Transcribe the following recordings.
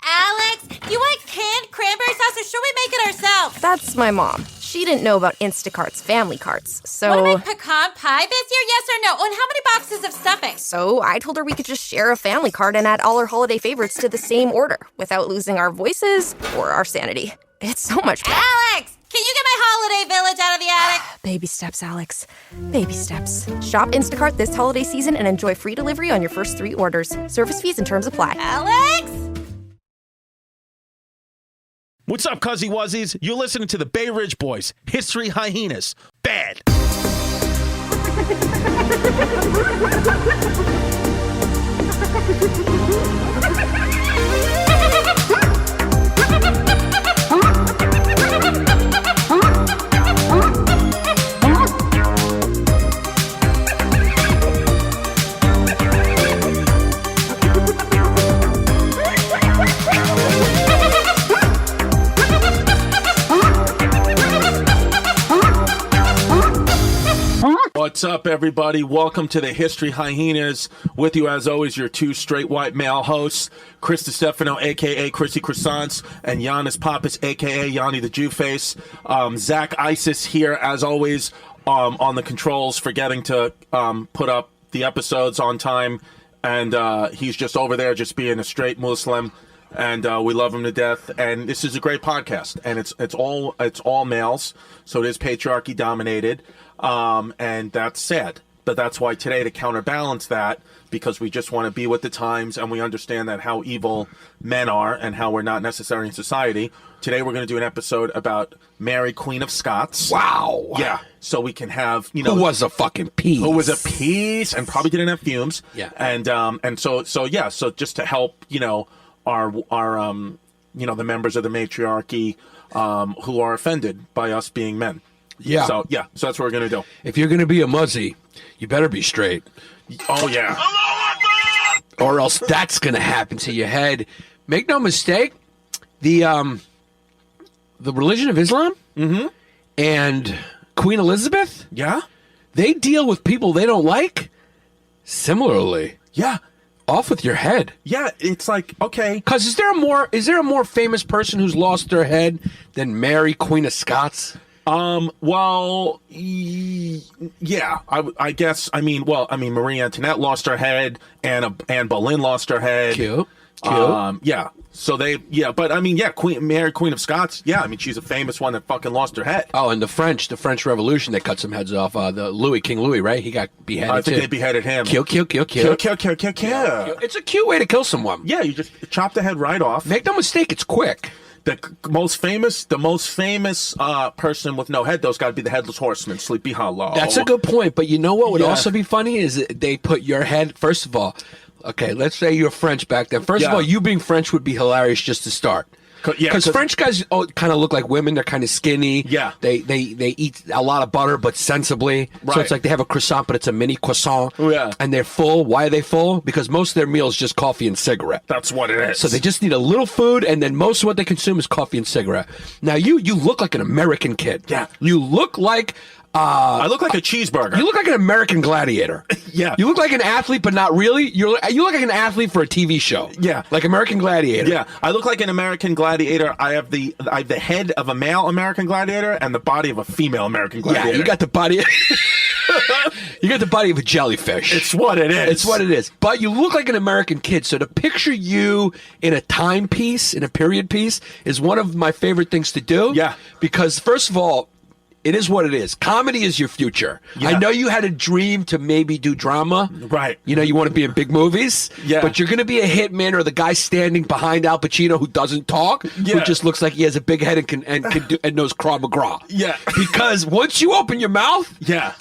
Alex, you want canned cranberry sauce or should we make it ourselves? That's my mom. She didn't know about Instacart's family carts, so... Want to make pecan pie this year, yes or no? Oh, and how many boxes of stuffing? So I told her we could just share a family cart and add all our holiday favorites to the same order without losing our voices or our sanity. It's so much fun. Alex, can you get my holiday village out of the attic? Baby steps, Alex. Baby steps. Shop Instacart this holiday season and enjoy free delivery on your first 3 orders. Service fees and terms apply. Alex? What's up, Cuzzy Wuzzies? You're listening to the Bay Ridge Boys, History Hyenas. Bad. What's up, everybody? Welcome to the History Hyenas. With you, as always, your 2 straight white male hosts, Chris DiStefano, a.k.a. Chrissy Croissants, and Giannis Pappas, a.k.a. Yanni the Jew Face. Zach Isis here, as always, on the controls, forgetting to put up the episodes on time. And he's just over there just being a straight Muslim. And we love him to death. And this is a great podcast. And it's all males, so it is patriarchy dominated. And that's sad. But that's why today, to counterbalance that, because we just want to be with the times and we understand that how evil men are and how we're not necessary in society, today we're going to do an episode about Mary, Queen of Scots. Wow. Yeah. So we can have, who was a fucking piece. Who was a piece and probably didn't have fumes. Yeah. And so just to help, our the members of the matriarchy who are offended by us being men. Yeah. So that's what we're going to do. If you're going to be a muzzy, you better be straight. Oh, yeah. Or else that's going to happen to your head. Make no mistake, the religion of Islam and Queen Elizabeth, Yeah? they deal with people they don't like similarly. Yeah. Off with your head. Yeah, it's like, okay. Because is there a more famous person who's lost their head than Mary, Queen of Scots? Well, yeah, I guess, Marie Antoinette lost her head, Anne Boleyn lost her head. Cute. Yeah. So Mary, Queen of Scots. Yeah, she's a famous one that fucking lost her head. Oh, and the French Revolution, they cut some heads off. King Louis, right? He got beheaded. I think they beheaded him. Kill. Kill. It's a cute way to kill someone. Yeah, you just chop the head right off. Make no mistake, it's quick. The most famous person with no head, though's got to be the Headless Horseman, Sleepy Hollow. That's a good point. But you know what would also be funny is they put your head, first of all, okay, let's say you're French back then. First of all, you being French would be hilarious just to start. Because French guys kind of look like women. They're kind of skinny. Yeah. They eat a lot of butter, but sensibly. Right. So it's like they have a croissant, but it's a mini croissant. Oh, yeah. And they're full. Why are they full? Because most of their meal is just coffee and cigarette. That's what it is. So they just need a little food, and then most of what they consume is coffee and cigarette. Now, you look like an American kid. Yeah. You look like... I look like a cheeseburger. You look like an American gladiator. Yeah. You look like an athlete, but not really. You look like an athlete for a TV show. Yeah. Like American Gladiator. Yeah. I look like an American gladiator. I have the head of a male American gladiator and the body of a female American gladiator. Yeah, you got the body. You got the body of a jellyfish. It's what it is. It's what it is. But you look like an American kid. So to picture you in a timepiece, in a period piece, is one of my favorite things to do. Yeah. Because first of all, it is what it is. Comedy is your future. Yeah. I know you had a dream to maybe do drama. Right. You want to be in big movies. Yeah. But you're going to be a hitman or the guy standing behind Al Pacino who doesn't talk, who just looks like he has a big head and knows Krav Maga. Yeah. Because once you open your mouth,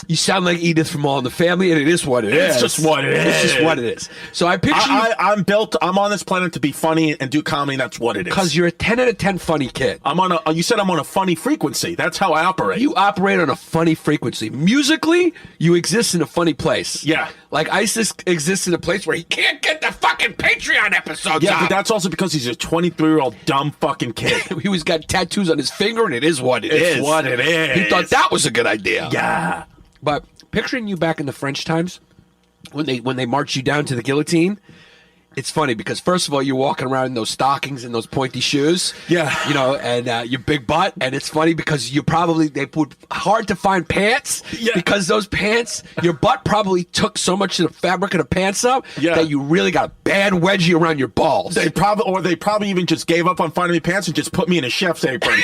you sound like Edith from All in the Family, and it is what it is. It's just what it is. It's just what it is. So I picture I'm on this planet to be funny and do comedy. That's what it is. Because you're a 10 out of 10 funny kid. You said I'm on a funny frequency. That's how I operate. You operate on a funny frequency. Musically, you exist in a funny place. Yeah. Like Isis exists in a place where he can't get the fucking Patreon episodes Yeah, out. but that's also because he's a 23-year-old dumb fucking kid. He was got tattoos on his finger, and it is what it is. It's what it is. He thought that was a good idea. Yeah. But picturing you back in the French times, when they marched you down to the guillotine, it's funny because first of all, you're walking around in those stockings and those pointy shoes. Yeah. You know, and your big butt. And it's funny because they put hard to find pants because those pants, your butt probably took so much of the fabric of the pants up that you really got a bad wedgie around your balls. They probably even just gave up on finding me pants and just put me in a chef's apron.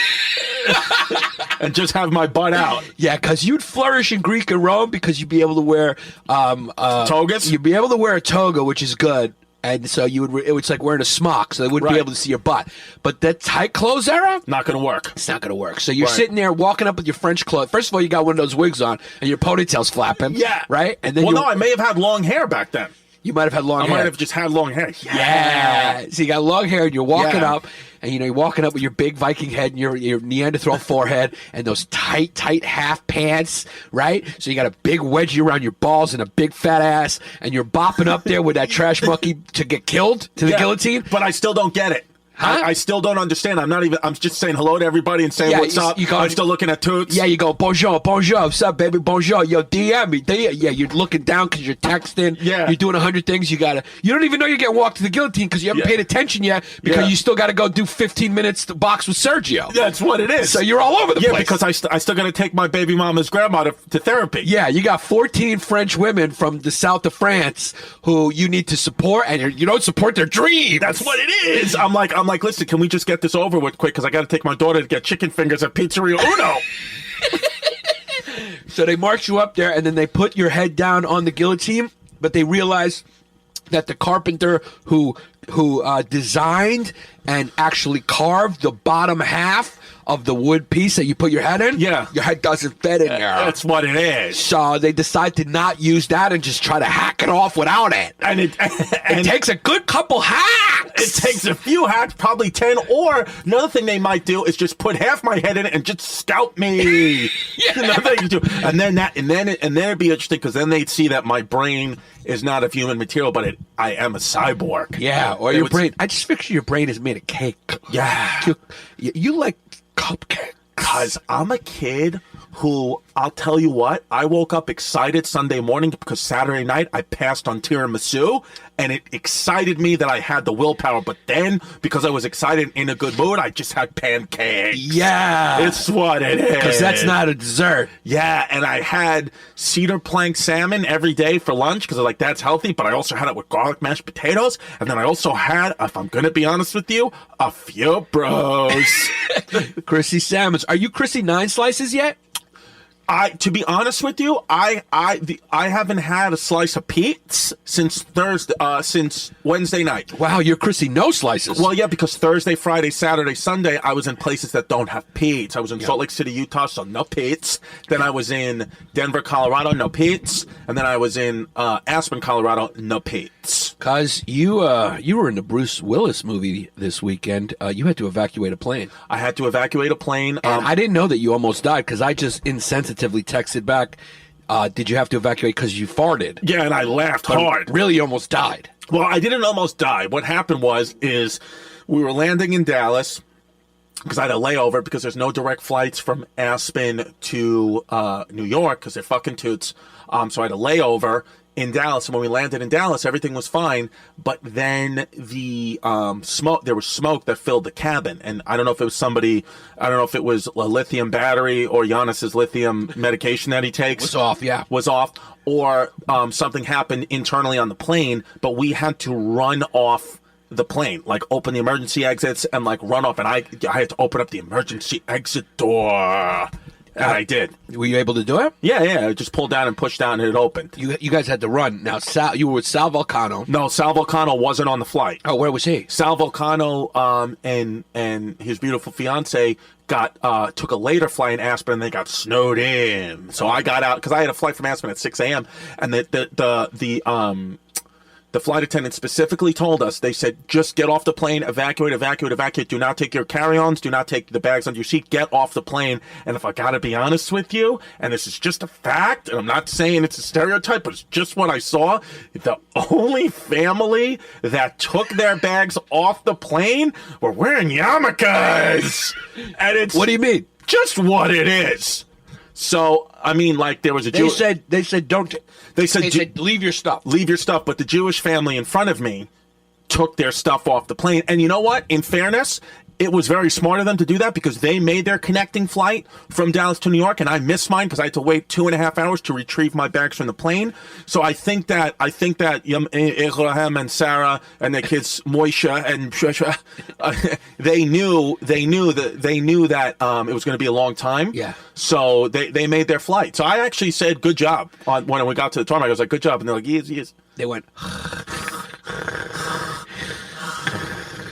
And just have my butt out. Yeah, because you'd flourish in Greek and Rome because you'd be able to wear togas. You'd be able to wear a toga, which is good. And so it was like wearing a smock, so they wouldn't be able to see your butt. But that tight clothes era, not going to work. It's not going to work. So you're sitting there walking up with your French clothes. First of all, you got one of those wigs on, and your ponytail's flapping. Yeah, right. And then no, I may have had long hair back then. You might have had long hair. I might have just had long hair. Yeah. So you got long hair, and you're walking up, and you're walking up with your big Viking head and your Neanderthal forehead and those tight half pants, right? So you got a big wedgie around your balls and a big fat ass, and you're bopping up there with that trash monkey to get killed to the guillotine. But I still don't get it. Huh? I still don't understand. I'm just saying hello to everybody and saying what's up. I'm still looking at toots. Yeah, you go, bonjour, what's up, baby, bonjour. Yo, DM me. Yeah, you're looking down because you're texting. Yeah. You're doing 100 things. You don't even know you're getting walked to the guillotine because you haven't paid attention yet because you still got to go do 15 minutes to box with Sergio. That's what it is. So you're all over the place. Yeah, because I still got to take my baby mama's grandma to therapy. Yeah, you got 14 French women from the south of France who you need to support, and you don't support their dreams. That's what it is. I'm like, listen, can we just get this over with quick because I got to take my daughter to get chicken fingers at Pizzeria Uno. So they march you up there and then they put your head down on the guillotine, but they realize that the carpenter who designed and actually carved the bottom half of the wood piece that you put your head in, your head doesn't fit in there. That's what it is. So they decide to not use that and just try to hack it off without it. And it takes a good couple hacks. It takes a few hacks, probably 10. Or another thing they might do is just put half my head in it and just scalp me. Another thing to do. And then it'd be interesting because then they'd see that my brain is not of human material, but I am a cyborg. Yeah, or your brain. I just picture your brain is made of cake. Yeah. You like cupcake. Because I'm a kid who, I'll tell you what, I woke up excited Sunday morning because Saturday night I passed on tiramisu, and it excited me that I had the willpower. But then, because I was excited in a good mood, I just had pancakes. Yeah. It's what it is. Because that's not a dessert. Yeah, and I had cedar plank salmon every day for lunch because I was like, that's healthy. But I also had it with garlic mashed potatoes. And then I also had, if I'm going to be honest with you, a few bros. Chrissy Salmons. Are you Chrissy 9 slices yet? To be honest with you, I haven't had a slice of Pete's since Wednesday night. Wow, you're Chrissy no slices. Well, yeah, because Thursday, Friday, Saturday, Sunday, I was in places that don't have Pete's. I was in Salt Lake City, Utah, so no Pete's. Then I was in Denver, Colorado, no Pete's. And then I was in Aspen, Colorado, no Pete's. Cause you were in the Bruce Willis movie this weekend. You had to evacuate a plane. I had to evacuate a plane. And I didn't know that you almost died because I just insensitively texted back, did you have to evacuate because you farted? Yeah, and I laughed hard. Really almost died. Well, I didn't almost die. What happened is we were landing in Dallas because I had a layover because there's no direct flights from Aspen to New York because they're fucking toots. So I had a layover in Dallas, and when we landed in Dallas, everything was fine. But then the smoke, there was smoke that filled the cabin, and I don't know if it was somebody, I don't know if it was a lithium battery or Giannis's lithium medication that he takes was off, or something happened internally on the plane. But we had to run off the plane, like open the emergency exits and like run off, and I had to open up the emergency exit door. And I did. Were you able to do it? Yeah. I just pulled down and pushed down, and it opened. You guys had to run. Now, you were with Sal Volcano. No, Sal Volcano wasn't on the flight. Oh, where was he? Sal Volcano and his beautiful fiance took a later flight in Aspen, and they got snowed in. So I got out because I had a flight from Aspen at 6 a.m. and the flight attendant specifically told us, they said, just get off the plane, evacuate. Do not take your carry-ons. Do not take the bags under your seat. Get off the plane. And if I got to be honest with you, and this is just a fact, and I'm not saying it's a stereotype, but it's just what I saw, the only family that took their bags off the plane were wearing yarmulkes. And it's... What do you mean? Just what it is. So, I mean, like, there was a Jew... They said don't... They said leave your stuff. Leave your stuff. But the Jewish family in front of me took their stuff off the plane. And you know what? In fairness, it was very smart of them to do that because they made their connecting flight from Dallas to New York, and I missed mine because I had to wait 2.5 hours to retrieve my bags from the plane. So I think that Abraham and Sarah and their kids Moisha and Shusha, they knew that it was going to be a long time. Yeah. So they made their flight. So I actually said good job when we got to the tarmac. I was like, good job, and they're like, yes. They went.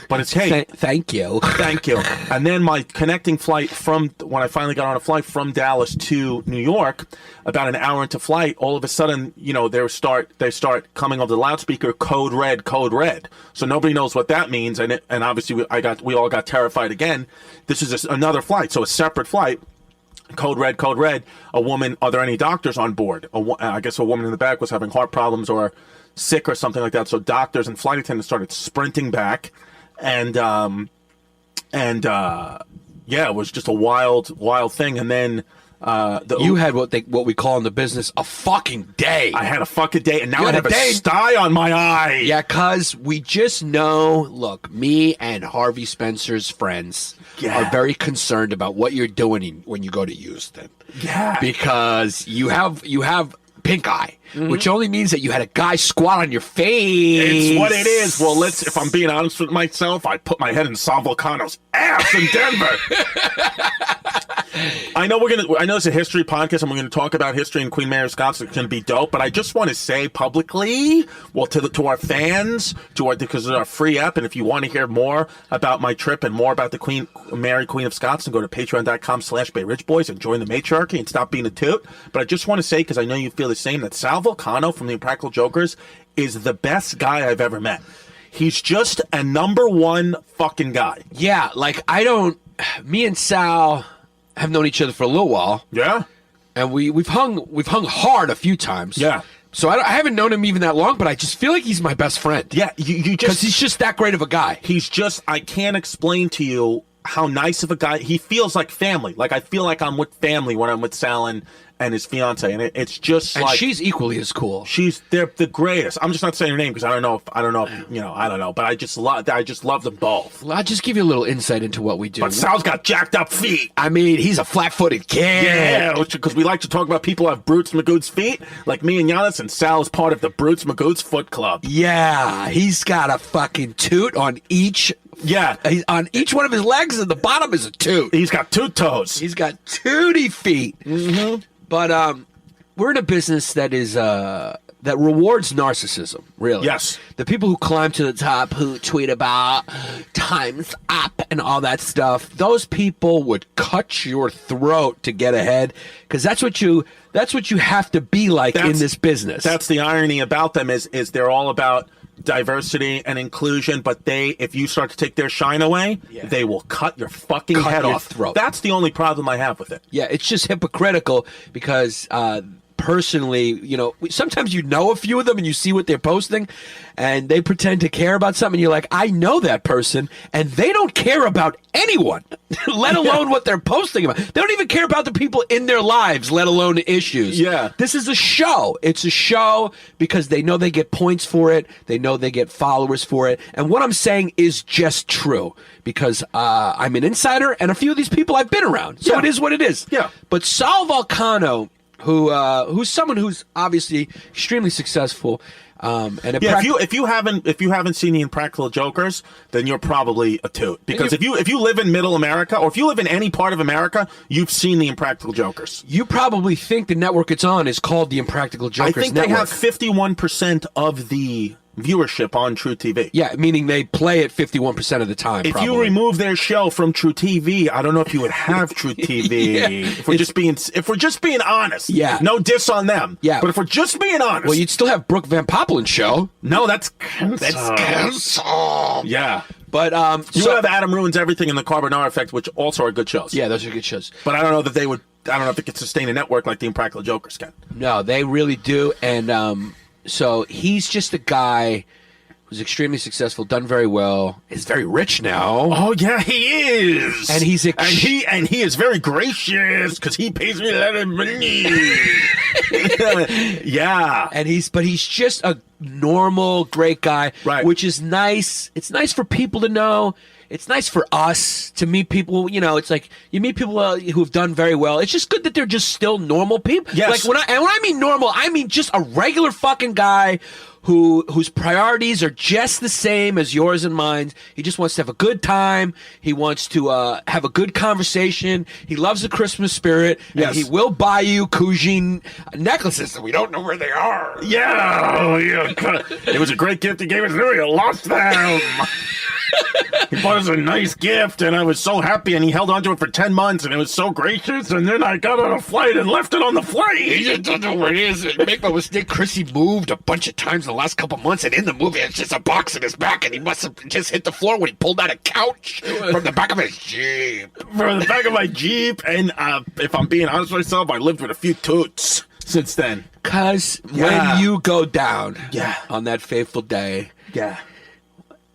But it's, hey. Thank you. Thank you. And then my connecting flight when I finally got on a flight from Dallas to New York, about an hour into flight, all of a sudden, they start coming over the loudspeaker, code red, code red. So nobody knows what that means. And obviously we all got terrified again. This is another flight, so a separate flight. Code red, code red. A woman, are there any doctors on board? I guess a woman in the back was having heart problems or sick or something like that. So doctors and flight attendants started sprinting back. And yeah, it was just a wild thing. And then you had what we call in the business a fucking day. I had a fucking day, and now I have a sty on my eye. Yeah, cause we just know. Look, me and Harvey Spencer's friends are very concerned about what you're doing when you go to Houston. Yeah, because you have pink eye, which only means that you had a guy squat on your face. It's what it is. Well, if I'm being honest with myself, I put my head in Sal Vulcano's ass in Denver. I know it's a history podcast, and we're going to talk about history and Queen Mary of Scots. It's going to be dope, but I just want to say publicly, well, to our fans, because it's our free app, and if you want to hear more about my trip and more about the Queen Mary, Queen of Scots, then go to patreon.com/BayRichBoys and join the matriarchy and stop being a toot. But I just want to say, because I know you feel the same, that Sal Vulcano from the Impractical Jokers is the best guy I've ever met. He's just a number one fucking guy. Yeah, me and Sal have known each other for a little while. Yeah. And we've hung hard a few times. Yeah. So I haven't known him even that long, but I just feel like he's my best friend. Yeah, because he's just that great of a guy. I can't explain to you how nice of a guy. He feels like family. Like I feel like I'm with family when I'm with Sal and his fiance, and it's just and like she's equally as cool. They're the greatest. I'm just not saying her name because I don't know if but I just love them both. Well, I'll just give you a little insight into what we do. But Sal's got jacked up feet. I mean, he's a flat-footed kid. Yeah, because we like to talk about people who have Brutes Magoots feet, like me and Giannis, and Sal is part of the Brutes Magoots Foot Club. Yeah, he's got a fucking toot on each. Yeah. On each one of his legs, and the bottom is a toot. He's got toot toes. He's got tooty feet. Mm-hmm. But we're in a business that is that rewards narcissism, really. Yes. The people who climb to the top, who tweet about time's up and all that stuff, those people would cut your throat to get ahead, because that's what you have to be like in this business. That's the irony about them is they're all about diversity and inclusion, but if you start to take their shine away, they will cut your fucking head off. Throat. That's the only problem I have with it. Yeah, it's just hypocritical because personally, sometimes a few of them and you see what they're posting and they pretend to care about something. And you're like, I know that person and they don't care about anyone, let alone what they're posting about. They don't even care about the people in their lives, let alone issues. Yeah. This is a show. It's a show because they know they get points for it. They know they get followers for it. And what I'm saying is just true because I'm an insider and a few of these people I've been around. So it is what it is. Yeah. But Sal Vulcano, who's someone who's obviously extremely successful, if you haven't seen the Impractical Jokers, then you're probably a toot, because if you live in Middle America or if you live in any part of America, you've seen the Impractical Jokers. You probably think the network it's on is called the Impractical Jokers. I think network. They have 51% of the viewership on True TV. Yeah, meaning they play it 51% of the time. If you remove their show from True TV, I don't know if you would have True TV. If we're just being honest. Yeah. No diss on them. Yeah. But if we're just being honest. Well, you'd still have Brooke Van Poppelin's show. No, that's canceled. Yeah. But you would have Adam Ruins Everything and The Carbonara Effect, which also are good shows. Yeah, those are good shows. But I don't know that they would. I don't know if it could sustain a network like the Impractical Jokers can. No, they really do, and so he's just a guy who's extremely successful, done very well, is very rich now. Oh yeah, he is, and he is very gracious because he pays me a lot of money. Yeah, and he's just a normal, great guy, right? Which is nice. It's nice for people to know. It's nice for us to meet people. You know, it's like you meet people who have done very well. It's just good that they're just still normal people. Yes. Like when I mean normal, I mean just a regular fucking guy whose priorities are just the same as yours and mine. He just wants to have a good time. He wants to have a good conversation. He loves the Christmas spirit. Yes. And he will buy you Kujin necklaces that we don't know where they are. Yeah. It was a great gift he gave us. We lost them. He bought us a nice gift, and I was so happy, and he held on to it for 10 months, and it was so gracious, and then I got on a flight and left it on the flight. He just don't know where it is. Make no mistake, Chrissy moved a bunch of times in the last couple months, and in the movie, it's just a box in his back, and he must have just hit the floor when he pulled out a couch from the back of his Jeep. From the back of my Jeep, and if I'm being honest with myself, I lived with a few toots since then. Because when you go down on that fateful day... Yeah.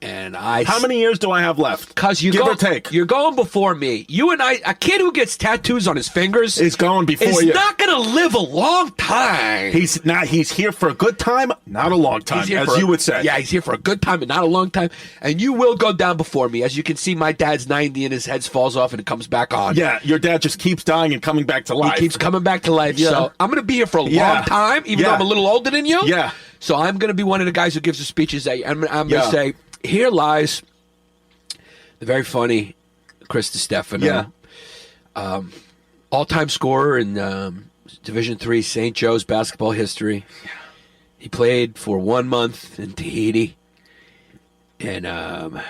And how many years do I have left? Because give or take. You're going before me. You and I, a kid who gets tattoos on his fingers is going before you. He's not going to live a long time. He's not. He's here for a good time, not a long time, as you would say. Yeah, he's here for a good time and not a long time. And you will go down before me. As you can see, my dad's 90 and his head falls off and it comes back on. Yeah, your dad just keeps dying and coming back to life. He keeps coming back to life. Yeah. So I'm going to be here for a long time, even though I'm a little older than you. Yeah. So I'm going to be one of the guys who gives the speeches. I'm going to say, here lies the very funny Chris DiStefano, all-time scorer in Division III St. Joe's basketball history. He played for 1 month in Tahiti, and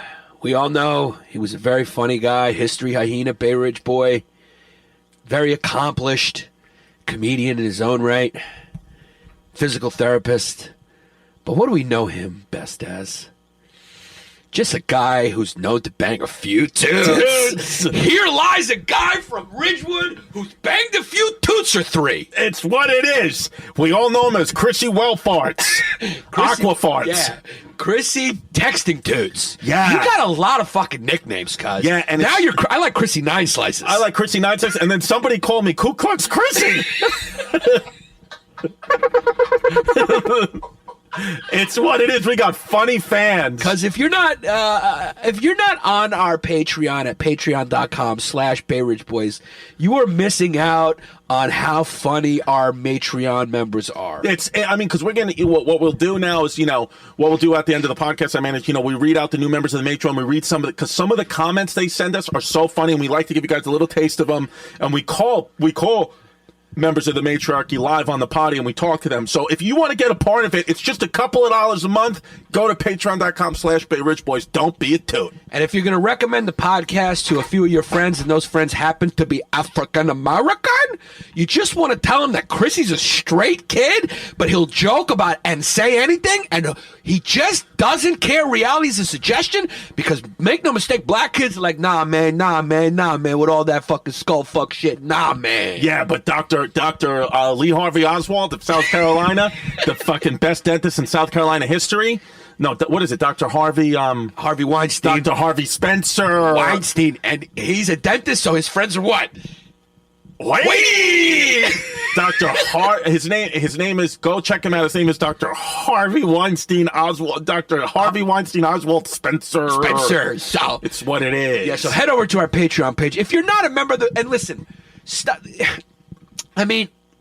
we all know he was a very funny guy, history hyena, Bay Ridge boy, very accomplished comedian in his own right, physical therapist. But what do we know him best as? Just a guy who's known to bang a few toots. Here lies a guy from Ridgewood who's banged a few toots or three. It's what it is. We all know him as Chrissy Well Farts. Aqua Farts. Yeah. Chrissy Texting Toots. Yeah. You got a lot of fucking nicknames, cuz. Yeah, and now I like Chrissy Nine Slices. I like Chrissy Nine Slices, and then somebody called me Ku Klux Chrissy. It's what it is. We got funny fans. Because if you're not on our Patreon at patreon.com/BayRidgeBoys, you are missing out on how funny our Matreon members are. Because we're gonna what we'll do now is what we'll do at the end of the podcast. I manage, we read out the new members of the Matreon. We read some of because some of the comments they send us are so funny, and we like to give you guys a little taste of them. And we call members of the matriarchy live on the potty, and we talk to them. So if you want to get a part of it, it's just a couple of dollars a month. Go to patreon.com/BayRidgeBoys. Don't be a toot. And if you're going to recommend the podcast to a few of your friends, and those friends happen to be African American, you just want to tell them that Chrissy's a straight kid, but he'll joke about and say anything, and he just doesn't care. Reality's a suggestion, because make no mistake, black kids are like, nah, man, with all that fucking skull fuck shit, nah, man. Yeah, but Dr. Lee Harvey Oswald of South Carolina, the fucking best dentist in South Carolina history. No, what is it? Dr. Harvey Harvey Weinstein. Dr. Harvey Spencer. Weinstein. And he's a dentist, so his friends are what? Wait! His name is, go check him out. His name is Dr. Harvey Weinstein Oswald. Dr. Harvey Weinstein Oswald Spencer. So it's what it is. Yeah, so head over to our Patreon page. If you're not a member and listen,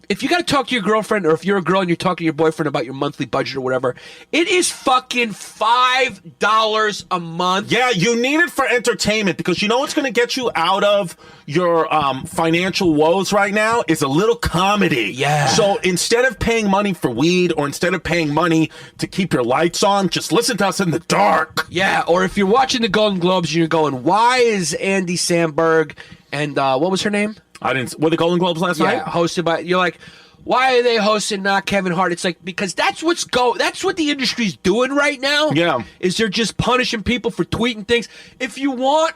if you got to talk to your girlfriend, or if you're a girl and you're talking to your boyfriend about your monthly budget or whatever, it is fucking $5 a month. Yeah, you need it for entertainment, because you know what's going to get you out of your financial woes right now is a little comedy. Yeah. So instead of paying money for weed, or instead of paying money to keep your lights on, just listen to us in the dark. Yeah, or if you're watching the Golden Globes and you're going, why is Andy Samberg and what was her name? Were the Golden Globes last night? Yeah, hosted by, you're like, why are they hosting not Kevin Hart? It's like, because that's what the industry's doing right now. Yeah. Is they're just punishing people for tweeting things. If you want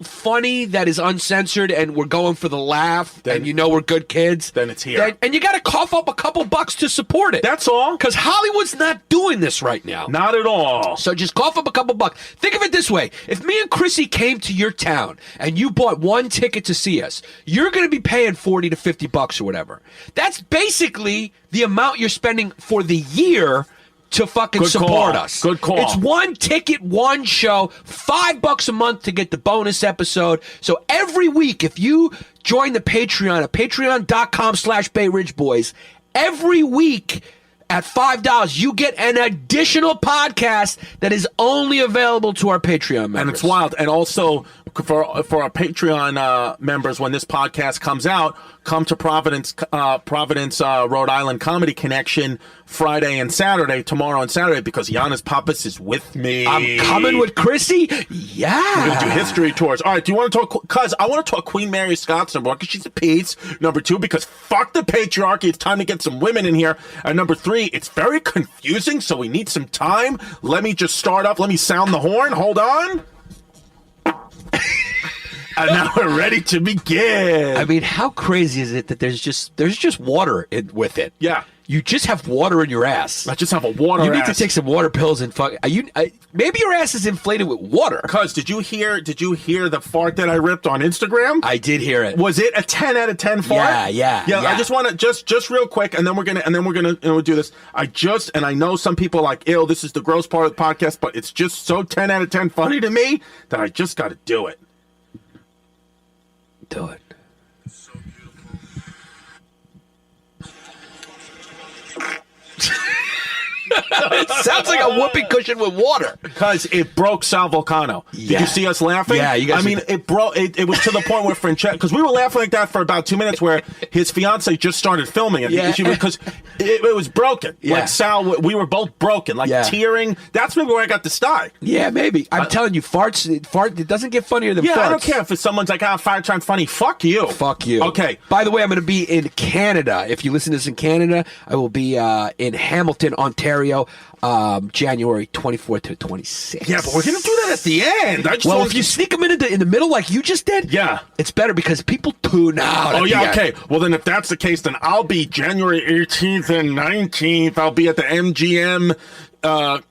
funny that is uncensored and we're going for the laugh and we're good kids, then it's here. And you got to cough up a couple bucks to support it. That's all. Because Hollywood's not doing this right now. Not at all. So just cough up a couple bucks. Think of it this way. If me and Chrissy came to your town and you bought one ticket to see us, you're going to be paying $40 to $50 or whatever. That's basically the amount you're spending for the year to fucking support us. Good call. It's one ticket, one show, $5 a month to get the bonus episode. So every week, if you join the Patreon at patreon.com/BayRidgeBoys, every week at $5, you get an additional podcast that is only available to our Patreon members. And it's wild. And also, for our Patreon members, when this podcast comes out, come to Providence, Rhode Island Comedy Connection Friday and Saturday, tomorrow and Saturday, because Hyenas Pappas is with me. I'm coming with Chrissy? Yeah. We're going to do history tours. All right, do you want to talk, because I want to talk Queen Mary of Scots, number one, because she's a piece. Number two, because fuck the patriarchy, it's time to get some women in here. And number three, it's very confusing, so we need some time. Let me just start up. Let me sound the horn. Hold on. And now we're ready to begin. I mean, how crazy is it that there's just water with it? Yeah. You just have water in your ass. I just have a water ass. You need to take some water pills and fuck. Maybe your ass is inflated with water. Cuz, did you hear the fart that I ripped on Instagram? I did hear it. Was it a 10 out of 10 fart? Yeah. I just want to just real quick, and then we're gonna do this. And I know some people are like, ew, this is the gross part of the podcast, but it's just so 10 out of 10 funny to me that I just got to do it. Do it. So beautiful. It sounds like a whoopee cushion with water. Because it broke Sal Volcano. Yeah. Did you see us laughing? Yeah, you guys. I mean, it broke. It was to the point where Francesca, because we were laughing like that for about 2 minutes, where his fiance just started filming it. Yeah. Because it was broken. Yeah. Like Sal, we were both broken, like tearing. That's maybe where I got the sty. Yeah, maybe. I'm telling you, fart. It doesn't get funnier than farts. I don't care if someone's like, fire time funny. Fuck you. Fuck you. Okay. By the way, I'm going to be in Canada. If you listen to this in Canada, I will be in Hamilton, Ontario, January 24th to 26th. Yeah, but we're going to do that at the end. If you sneak them in the middle like you just did, it's better because people tune out. Okay. Well, then if that's the case, then I'll be January 18th and 19th. I'll be at the MGM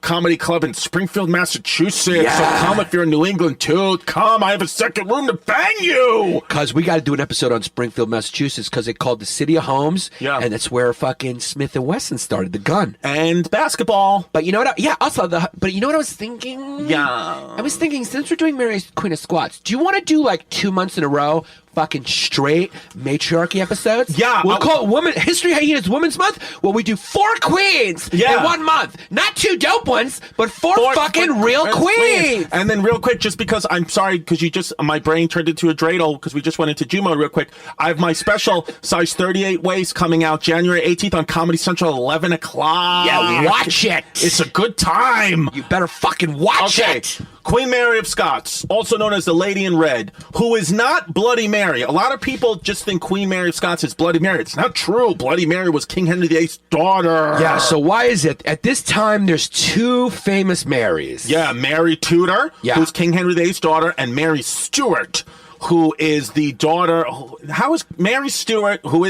Comedy Club in Springfield, Massachusetts. So come if you're in New England too. Come, I have a second room to bang you. Because we got to do an episode on Springfield, Massachusetts, because they called the City of Homes. Yeah, and that's where fucking Smith and Wesson started the gun and basketball. But you know what? But you know what I was thinking? Yeah, I was thinking, since we're doing Mary Queen of Scots, do you want to do like 2 months in a row? Fucking straight matriarchy episodes. Yeah, we'll call it History Hyenas Women's Month. Well, we do 4 queens in 1 month, not 2 dope ones, but 4 fucking real queens. And then real quick, just because I'm sorry, because my brain turned into a dreidel because we just went into Jew mode real quick. I have my special size 38 waist coming out January 18th on Comedy Central, 11 o'clock. Yeah, watch it. It's a good time. You better fucking watch it. Queen Mary of Scots, also known as the Lady in Red, who is not Bloody Mary. A lot of people just think Queen Mary of Scots is Bloody Mary. It's not true. Bloody Mary was King Henry VIII's daughter. Yeah, so why is it? At this time, there's 2 famous Marys. Yeah, Mary Tudor, who's King Henry VIII's daughter, and Mary Stuart, who is the daughter. How is Mary Stuart, who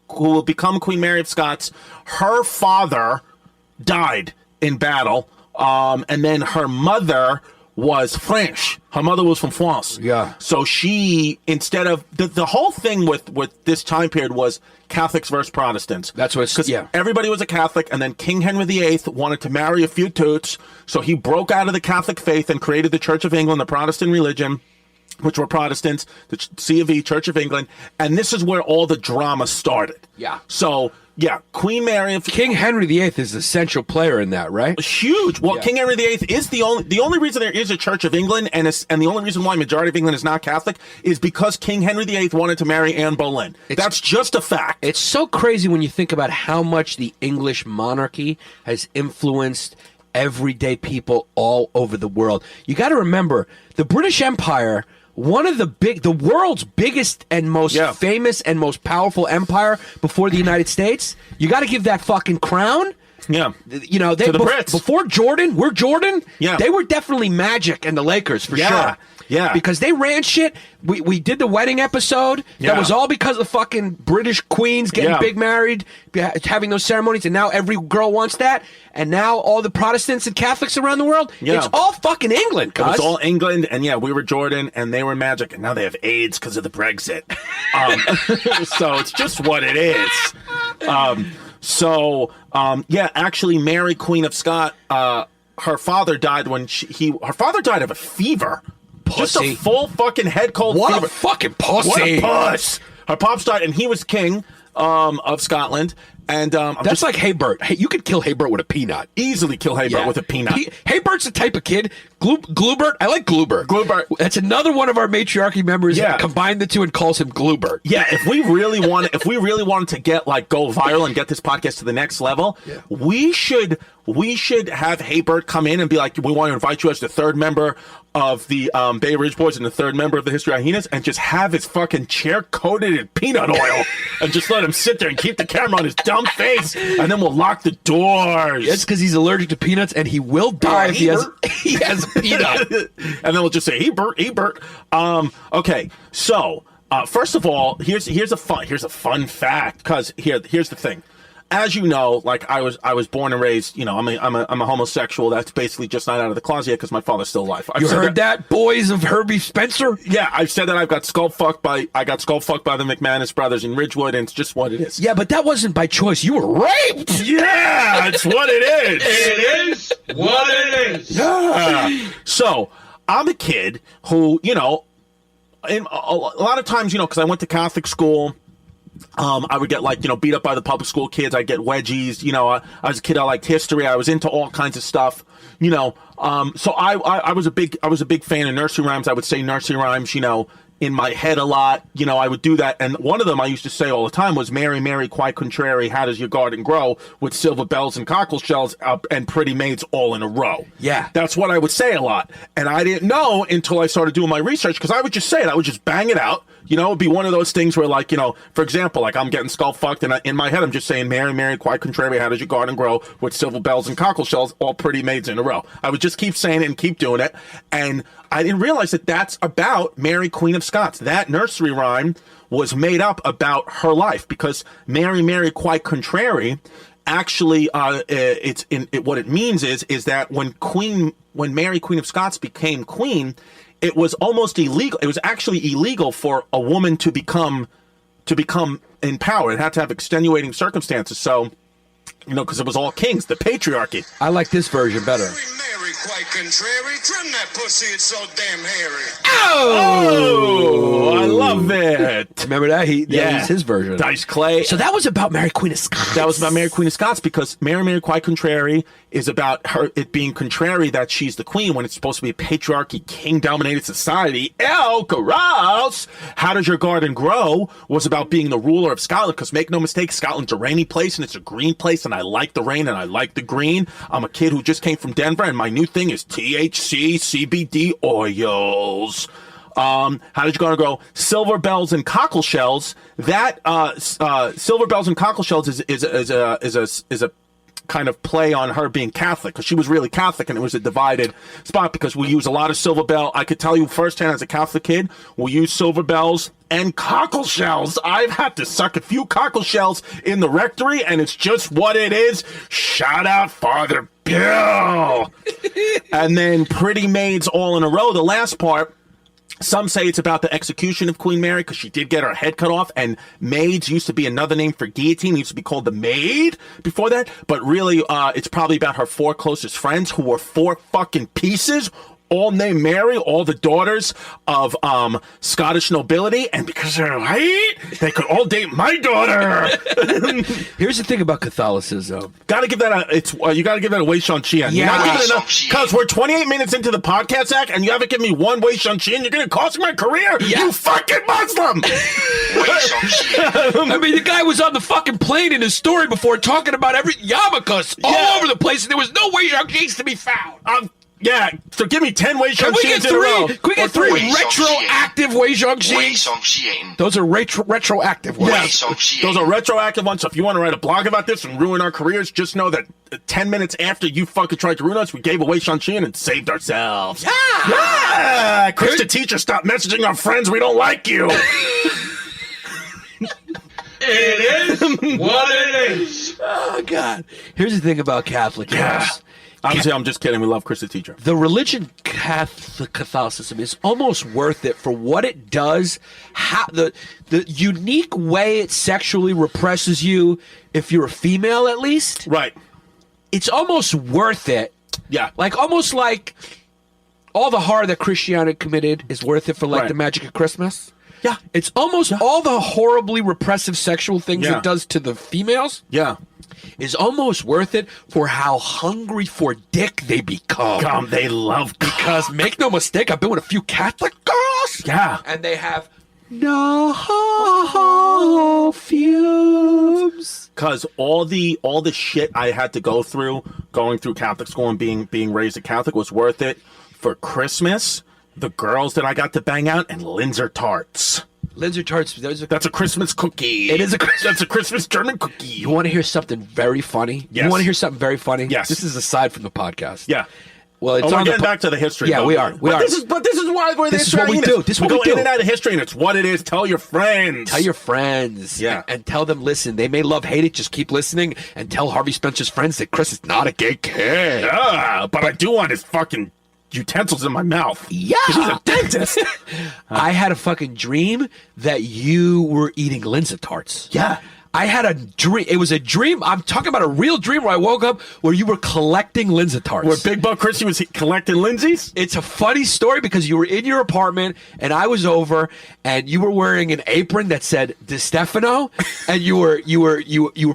will become Queen Mary of Scots? Her father died in battle, and then her mother was French. Her mother was from France. Yeah. So she, instead of the whole thing with this time period was Catholics versus Protestants. That's what. Because everybody was a Catholic, and then King Henry VIII wanted to marry a few toots, so he broke out of the Catholic faith and created the Church of England, the Protestant religion, which were Protestants, the C of E, Church of England, and this is where all the drama started. Yeah. So. Yeah, Queen Mary. King Henry VIII is the central player in that, right? Huge. Well, King Henry VIII is the only reason there is a Church of England, and the only reason why majority of England is not Catholic is because King Henry VIII wanted to marry Anne Boleyn. That's just a fact. It's so crazy when you think about how much the English monarchy has influenced everyday people all over the world. You got to remember, the British Empire, one of the world's biggest and most famous and most powerful empire before the United States. You got to give that fucking crown Yeah. You know, to the Brits. Before Jordan, Yeah. they were definitely Magic and the Lakers for sure. Yeah. Because they ran shit. We did the wedding episode. That was all because of fucking British queens getting big married, having those ceremonies, and now every girl wants that. And now all the Protestants and Catholics around the world, it's all fucking England, cuz. It's all England, and we were Jordan, and they were Magic, and now they have AIDS because of the Brexit. So it's just what it is. Actually, Mary, Queen of Scots, her father died when her father died of a fever. Pussy. Just a full fucking head cold fever. What a fucking pussy. What a puss. Her pops died, and he was king of Scotland. And that's like Haybert. Hey, you could kill Haybert with a peanut. Easily kill Haybert with a peanut. Haybert's the type of kid. Gloobert. I like Gloobert. That's another one of our matriarchy members. Yeah. Combined the two and calls him Gloobert. Yeah. If we really wanted to get go viral and get this podcast to the next level, we should have Haybert come in and be like, we want to invite you as the third member of the Bay Ridge Boys and the third member of the History Hyenas, and just have his fucking chair coated in peanut oil and just let him sit there and keep the camera on his dumb face, and then we'll lock the doors. It's because he's allergic to peanuts, and he will die if he has a peanut. And then we'll just say, Hebert. Okay, so first of all, here's a fun fact, because here's the thing. As you know, I was born and raised, I'm a homosexual. That's basically just not out of the closet yet because my father's still alive. You heard that, boys of Herbie Spencer? Yeah, I've said that I got skull fucked by the McManus brothers in Ridgewood, and it's just what it is. Yeah, but that wasn't by choice. You were raped. Yeah, it's what it is. It is what it is. Yeah. So I'm a kid who, a lot of times, because I went to Catholic school. I would get beat up by the public school kids. I'd get wedgies. I was a kid. I liked history. I was into all kinds of stuff. So I was a big fan of nursery rhymes. I would say nursery rhymes, in my head a lot. I would do that. And one of them I used to say all the time was, Mary, Mary, quite contrary, how does your garden grow, with silver bells and cockle shells and pretty maids all in a row. Yeah. That's what I would say a lot. And I didn't know until I started doing my research, because I would just say it. I would just bang it out. It'd be one of those things where, for example, I'm getting skull fucked, and in my head I'm just saying, Mary, Mary, quite contrary, how does your garden grow, with silver bells and cockle shells, all pretty maids in a row. I would just keep saying it and keep doing it, and I didn't realize that that's about Mary, Queen of Scots. That nursery rhyme was made up about her life, because Mary, Mary, quite contrary, actually, what it means is that when Mary, Queen of Scots became queen, it was almost illegal. It was actually illegal for a woman to become in power. It had to have extenuating circumstances. So, because it was all kings, the patriarchy. I like this version better. Mary, quite contrary, trim that pussy, it's so damn hairy. Oh, I love it. Remember that? That was his version. Dice Clay. So that was about Mary, Queen of Scots. That was about Mary, Queen of Scots, because Mary, Mary, quite contrary is about it being contrary that she's the queen when it's supposed to be a patriarchy, king-dominated society. Ew, gross! How does your garden grow was about being the ruler of Scotland, because make no mistake, Scotland's a rainy place and it's a green place, and I like the rain and I like the green. I'm a kid who just came from Denver, and my new thing is THC, CBD oils. How did your garden grow? Silver bells and cockle shells. That silver bells and cockle shells is a kind of play on her being Catholic, because she was really Catholic, and it was a divided spot, because we use a lot of silver bell. I could tell you firsthand as a Catholic kid, we use silver bells and cockle shells. I've had to suck a few cockle shells in the rectory, and it's just what it is. Shout out Father Bill. And then pretty maids all in a row, the last part. Some say it's about the execution of Queen Mary, because she did get her head cut off, and maids used to be another name for guillotine. It used to be called the maid before that. But really, it's probably about her 4 closest friends, who were 4 fucking pieces, all named Mary, all the daughters of Scottish nobility, and because they're white, they could all date my daughter. Here's the thing about Catholicism. Gotta give that you gotta give that a Wei Shan-Qian. Yeah, because we're 28 minutes into the podcast, Zach, and you haven't given me one Wei Shan-Qian. You're gonna cost me my career. Yeah. You fucking Muslim. I mean, the guy was on the fucking plane in his story before talking about every yarmulkes all over the place, and there was no Wei Shan-Qians to be found. Yeah, so give me 10 Wei Can Xiong we get Xians in a row. three? Can we get three retroactive Wei Xiong? Those are retroactive ones. Yes, those are retroactive ones. So if you want to write a blog about this and ruin our careers, just know that 10 minutes after you fucking tried to ruin us, we gave away Xiong and saved ourselves. Yeah! Chris the teacher, stop messaging our friends. We don't like you. It is what it is. Oh, God. Here's the thing about Catholic. Yeah. Obviously, I'm just kidding. We love Chris the teacher. The religion, Catholicism, is almost worth it for what it does. How the unique way it sexually represses you, if you're a female at least. Right. It's almost worth it. Yeah. Almost like all the horror that Christianity committed is worth it for the magic of Christmas. Yeah. It's almost all the horribly repressive sexual things it does to the females. Yeah. Is almost worth it for how hungry for dick they become. They love cock. Because make no mistake, I've been with a few Catholic girls. Yeah. And they have no fumes. Because all the shit I had to go through, going through Catholic school and being raised a Catholic was worth it for Christmas. The girls that I got to bang out and Linzer tarts. Linzer tarts. That's a Christmas cookie. It is That's a Christmas German cookie. You want to hear something very funny? Yes. You want to hear something very funny? Yes. This is aside from the podcast. Yeah. Well, it's we're getting back to the history. Yeah, we are. This is why we're This is what we do. This is what we go do. in and out of history, and it's what it is. Tell your friends. Tell your friends. Yeah. And tell them, listen, they may love, hate it, just keep listening, and tell Harvey Spencer's friends that Chris is not a gay kid. Yeah, but I do want his fucking utensils in my mouth. Yeah. He's a dentist. I had a fucking dream that you were eating Linzer tarts. Yeah. I had a dream. It was a dream. I'm talking about a real dream where I woke up where you were collecting Linzer tarts. Where Big Buck Chrissy was collecting Lindsay's? It's a funny story because you were in your apartment and I was over and you were wearing an apron that said Di Stefano and you were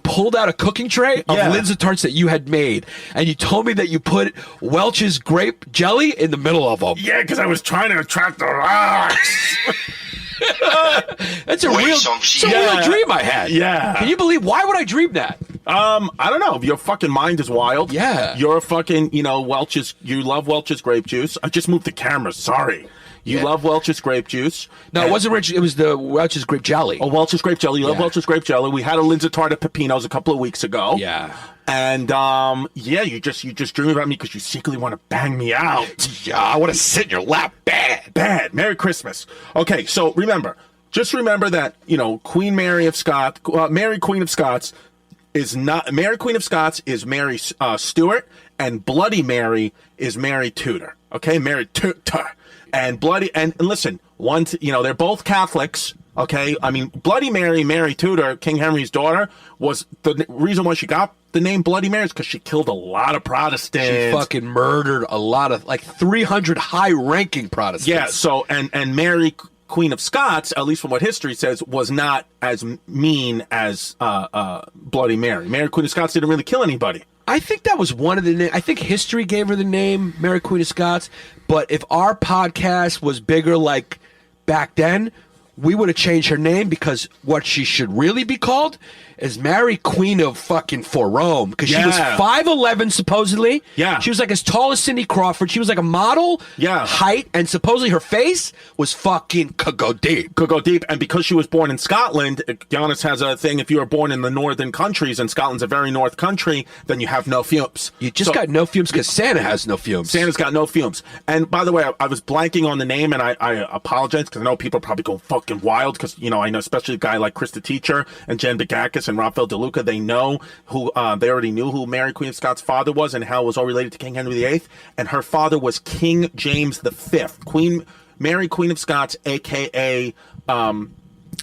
pulled out a cooking tray of Linzer tarts that you had made and you told me that you put Welch's grape jelly in the middle of them. Yeah, because I was trying to attract the rocks. That's a real dream I had. Yeah. Can you believe? Why would I dream that? I don't know. Your fucking mind is wild. Yeah. You're fucking, Welch's. You love Welch's grape juice. I just moved the camera. Sorry. You love Welch's grape juice. No, it wasn't rich. It was the Welch's grape jelly. Oh, Welch's grape jelly. You love Welch's grape jelly. We had a Linzer tart at Pepino's a couple of weeks ago. Yeah. And you just dream about me because you secretly want to bang me out. Yeah, I want to sit in your lap bad. Merry Christmas. Okay, so remember that Queen Mary of Scots, Mary Queen of Scots is not Mary Queen of Scots is Mary Stuart, and Bloody Mary is Mary Tudor. Okay, Mary Tudor, and Bloody and listen, they're both Catholics. Okay, I mean Bloody Mary, Mary Tudor, King Henry's daughter, was the reason why she got the name Bloody Mary is because she killed a lot of Protestants. She fucking murdered a lot of 300 high-ranking Protestants. Yeah. So and Mary Queen of Scots, at least from what history says, was not as mean as Bloody Mary. Mary Queen of Scots didn't really kill anybody. I think that was one of the names. I think history gave her the name Mary Queen of Scots. But if our podcast was bigger back then, we would have changed her name because what she should really be called is Mary Queen of fucking for Rome because she was 5'11" supposedly. Yeah. She was as tall as Cindy Crawford. She was a model height, and supposedly her face was fucking could go deep. Could go deep. And because she was born in Scotland, Giannis has a thing, if you were born in the northern countries, and Scotland's a very north country, then you have no fumes. You just got no fumes because Santa has no fumes. Santa's got no fumes. And by the way, I was blanking on the name, and I apologize because I know people are probably going fucking wild because, I know especially a guy like Chris the Teacher and Jen Begakis and Raphael DeLuca, they know who, they already knew who Mary Queen of Scots' father was and how it was all related to King Henry VIII. And her father was King James V. Mary Queen of Scots, a.k.a.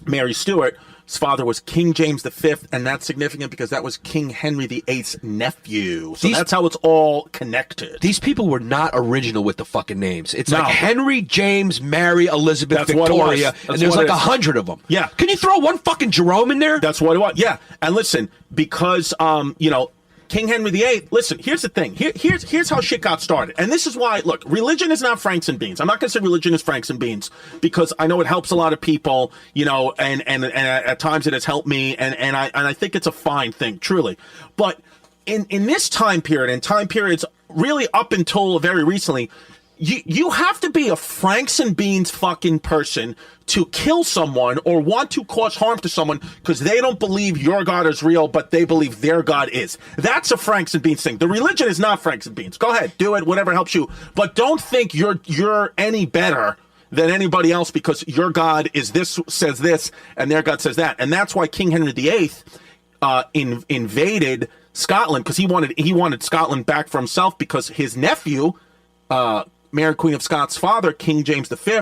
Mary Stuart. His father was King James V, and that's significant because that was King Henry VIII's nephew. So that's how it's all connected. These people were not original with the fucking names. It's Henry, James, Mary, Elizabeth, Victoria, and there's 100 of them. Yeah. Can you throw one fucking Jerome in there? That's what it was. Yeah. And listen, because, King Henry VIII, listen, here's the thing. Here's how shit got started. And this is why, look, religion is not Franks and beans. I'm not going to say religion is Franks and beans because I know it helps a lot of people, and at times it has helped me. And I think it's a fine thing, truly. But in this time period and time periods really up until very recently, you have to be a Franks and Beans fucking person to kill someone or want to cause harm to someone because they don't believe your God is real, but they believe their God is. That's a Franks and Beans thing. The religion is not Franks and Beans. Go ahead, do it, whatever helps you. But don't think you're any better than anybody else because your God is this, says this, and their God says that. And that's why King Henry VIII invaded Scotland, because he wanted Scotland back for himself, because his nephew, Mary Queen of Scots' father, King James V,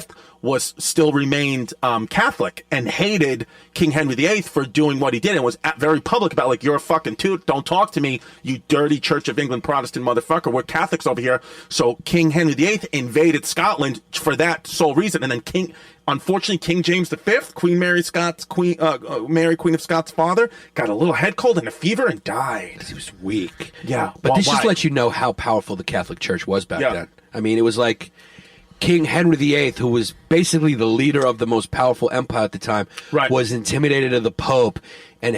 still remained Catholic and hated King Henry VIII for doing what he did, and was very public about, like, you're a fucking toot, don't talk to me, you dirty Church of England Protestant motherfucker, we're Catholics over here. So King Henry VIII invaded Scotland for that sole reason, and then unfortunately, King James V, Mary Queen of Scots' father, got a little head cold and a fever and died. He was weak. Yeah. But this just lets you know how powerful the Catholic Church was back then. I mean, it was like King Henry VIII, who was basically the leader of the most powerful empire at the time, was intimidated of the Pope and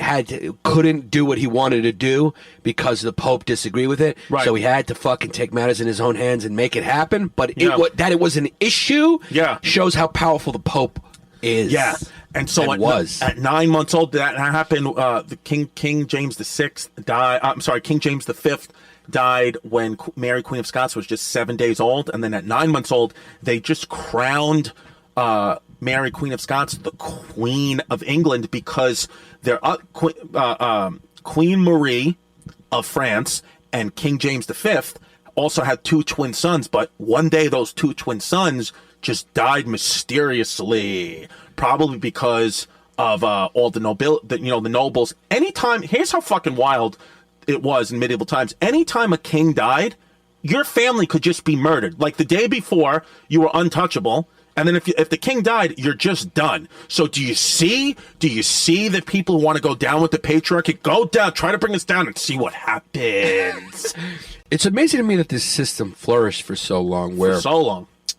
couldn't do what he wanted to do because the Pope disagreed with it. Right. So he had to fucking take matters in his own hands and make it happen. But that it was an issue shows how powerful the Pope is. Yeah. And so at 9 months old, that happened. The King James VI died. I'm sorry, King James V died when Mary Queen of Scots was just 7 days old, and then at 9 months old, they just crowned Mary Queen of Scots the Queen of England, because their Queen Marie of France and King James V also had two twin sons, but one day those two twin sons just died mysteriously, probably because of all the nobles. Anytime, here's how fucking wild it was in medieval times. Anytime a king died, your family could just be murdered. Like the day before, you were untouchable, and then if the king died, you're just done. So do you see that people want to go down with the patriarchy? Go down, try to bring us down and see what happens. It's amazing to me that this system flourished for so long.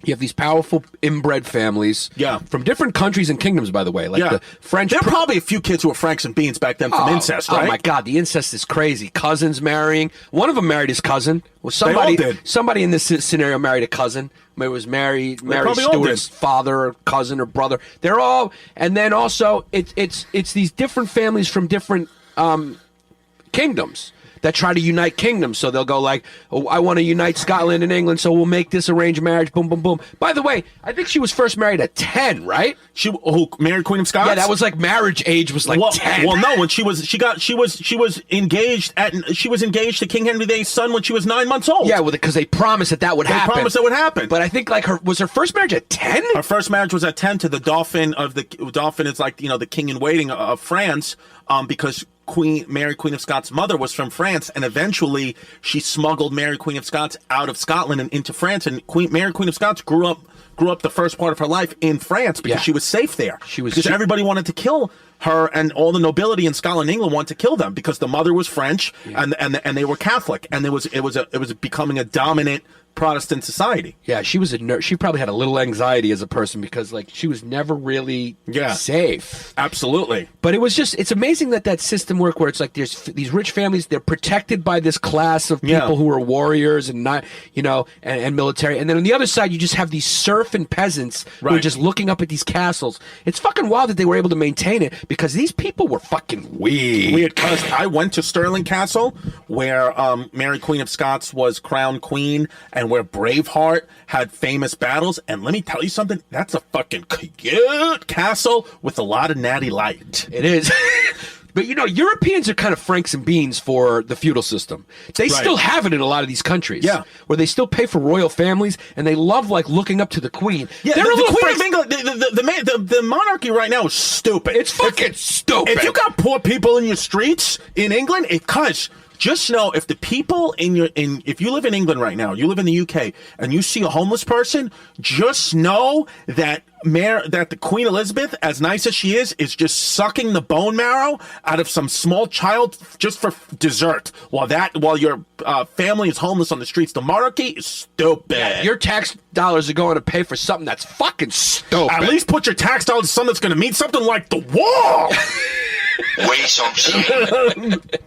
You have these powerful inbred families from different countries and kingdoms, by the way. Like the French. There are probably a few kids who were Franks and Beans back then from incest, right? Oh, my God. The incest is crazy. Cousins marrying. One of them married his cousin. Well, somebody in this scenario married a cousin. It was Mary Stuart's father or cousin or brother. They're all. And then also, it's these different families from different kingdoms that try to unite kingdoms. So they'll go like, oh, I want to unite Scotland and England, so we'll make this arranged marriage, boom, boom, boom. By the way, I think she was first married at 10, right? Mary Queen of Scots? Yeah, that was like marriage age was like 10. Well, no, when she was engaged to King Henry VIII's son when she was 9 months old. Yeah, because they promised that would happen. They promised that would happen. But I think like her first marriage at 10? Her first marriage was at 10 to the Dauphin is like, the king in waiting of France, because Mary Queen of Scots' mother was from France, and eventually she smuggled Mary Queen of Scots out of Scotland and into France. And Mary Queen of Scots grew up the first part of her life in France because she was safe there. Because everybody wanted to kill her, and all the nobility in Scotland and England wanted to kill them because the mother was French and they were Catholic, and it was becoming a dominant Protestant society. Yeah, she was a nerd. She probably had a little anxiety as a person because, like, she was never really safe. Absolutely. But it's amazing that system worked where it's like there's these rich families, they're protected by this class of people who are warriors and not, and military. And then on the other side, you just have these serf and peasants who are just looking up at these castles. It's fucking wild that they were able to maintain it because these people were fucking weird. Because I went to Stirling Castle where Mary Queen of Scots was crowned queen, and where Braveheart had famous battles. And let me tell you something, that's a fucking cute castle with a lot of natty light. It is. But, Europeans are kind of Franks and Beans for the feudal system. They still have it in a lot of these countries. Yeah. Where they still pay for royal families, and they love, like, looking up to the queen. Yeah, the Queen of England, the monarchy right now is stupid. It's fucking stupid. If you got poor people in your streets in England, just know if the people if you live in England right now, you live in the UK, and you see a homeless person, just know that the Queen Elizabeth, as nice as she is just sucking the bone marrow out of some small child just for dessert, while your family is homeless on the streets. The monarchy is stupid. Yeah, your tax dollars are going to pay for something that's fucking stupid. At least put your tax dollars to something that's going to mean something like the wall. Way some shit.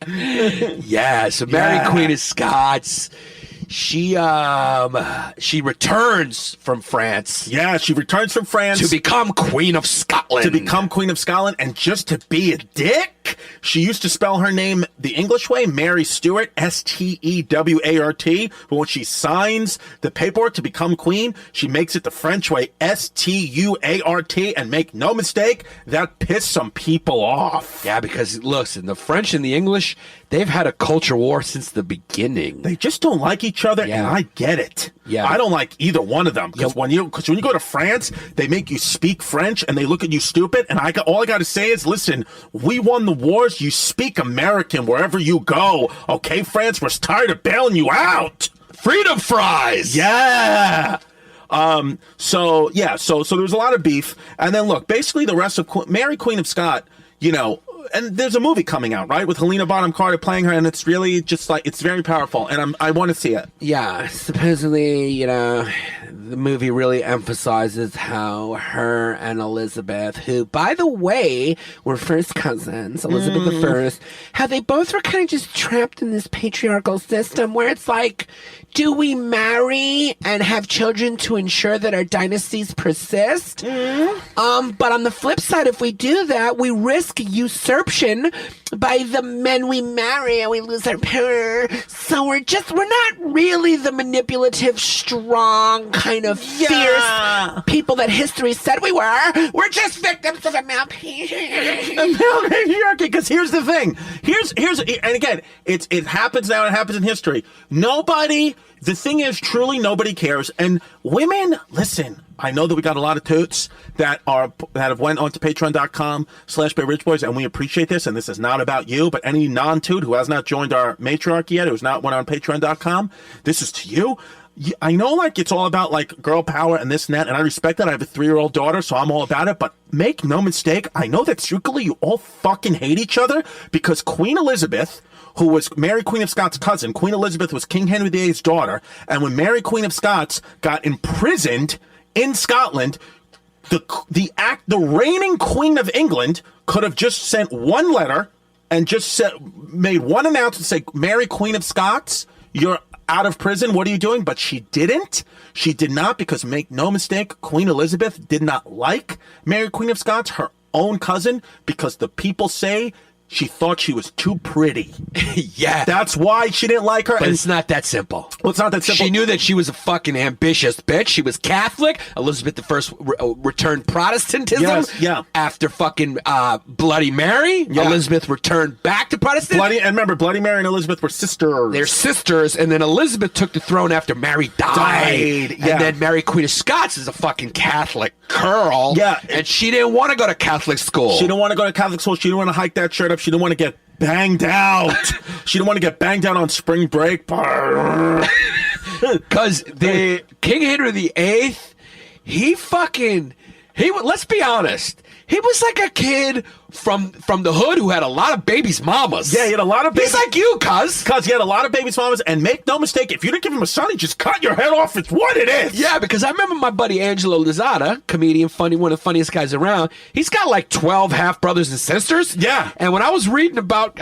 Yeah, so Mary Queen of Scots, she returns from France. Yeah, she returns from France to become Queen of Scotland. And just to be a dick, she used to spell her name the English way, Mary Stuart, Stewart. But when she signs the paperwork to become queen, she makes it the French way, Stuart. And make no mistake, that pissed some people off. Yeah, because listen, the French and the English, they've had a culture war since the beginning. They just don't like each other, and I get it. Yeah, I don't like either one of them because when you go to France, they make you speak French and they look at you stupid. And all I got to say is, listen, we won the wars. You speak American wherever you go, okay? France, we're tired of bailing you out. Freedom fries. Yeah. So there was a lot of beef, and then look, basically the rest of Mary Queen of Scott, and there's a movie coming out, right, with Helena Bonham Carter playing her, and it's really just like, it's very powerful, and I want to see it. Yeah, supposedly, the movie really emphasizes how her and Elizabeth, who, by the way, were first cousins, Elizabeth I, how they both were kind of just trapped in this patriarchal system where it's like, do we marry and have children to ensure that our dynasties persist? But on the flip side, if we do that, we risk usurpation by the men we marry and we lose our power. So we're not really the manipulative, strong, kind of fierce people that history said we were. We're just victims of a male patriarchy. Because here's the thing. And again, it happens now. It happens in history. The thing is, truly nobody cares. And women, listen, I know that we got a lot of toots that have went onto patreon.com/BayRichBoys, and we appreciate this. And this is not about you, but any non-toot who has not joined our matriarchy yet, who's not went on patreon.com, this is to you. I know, it's all about, girl power and this and that, and I respect that. I have a 3-year-old daughter, so I'm all about it. But make no mistake, I know that secretly you all fucking hate each other because Queen Elizabeth, who was Mary Queen of Scots' cousin, Queen Elizabeth was King Henry VIII's daughter, and when Mary Queen of Scots got imprisoned in Scotland, the reigning Queen of England could have just sent one letter and just made one announcement, say, Mary Queen of Scots, you're out of prison, what are you doing? But she didn't. She did not, because make no mistake, Queen Elizabeth did not like Mary Queen of Scots, her own cousin, because the people say she thought she was too pretty. Yeah. That's why she didn't like her. But it's not that simple. Well, it's not that simple. She knew that she was a fucking ambitious bitch. She was Catholic. Elizabeth I returned Protestantism. Yes, yeah. After fucking Bloody Mary. Yeah. Elizabeth returned back to Protestantism. And remember, Bloody Mary and Elizabeth were sisters. They're sisters. And then Elizabeth took the throne after Mary died. Yeah. And then Mary Queen of Scots is a fucking Catholic girl. Yeah. And she didn't want to go to Catholic school. She didn't want to go to Catholic school. She didn't want to hike that shirt up. She didn't want to get banged out. She didn't want to get banged out on spring break. Because the King Henry VIII, let's be honest, he was like a kid from the hood who had a lot of babies' mamas. Yeah, he had a lot of babies. He's like you, cuz. Cuz he had a lot of babies' mamas, and make no mistake, if you didn't give him a son, he just cut your head off. It's what it is. Yeah, because I remember my buddy Angelo Lozada, comedian, funny, one of the funniest guys around. He's got like 12 half-brothers and sisters. Yeah. And when I was reading about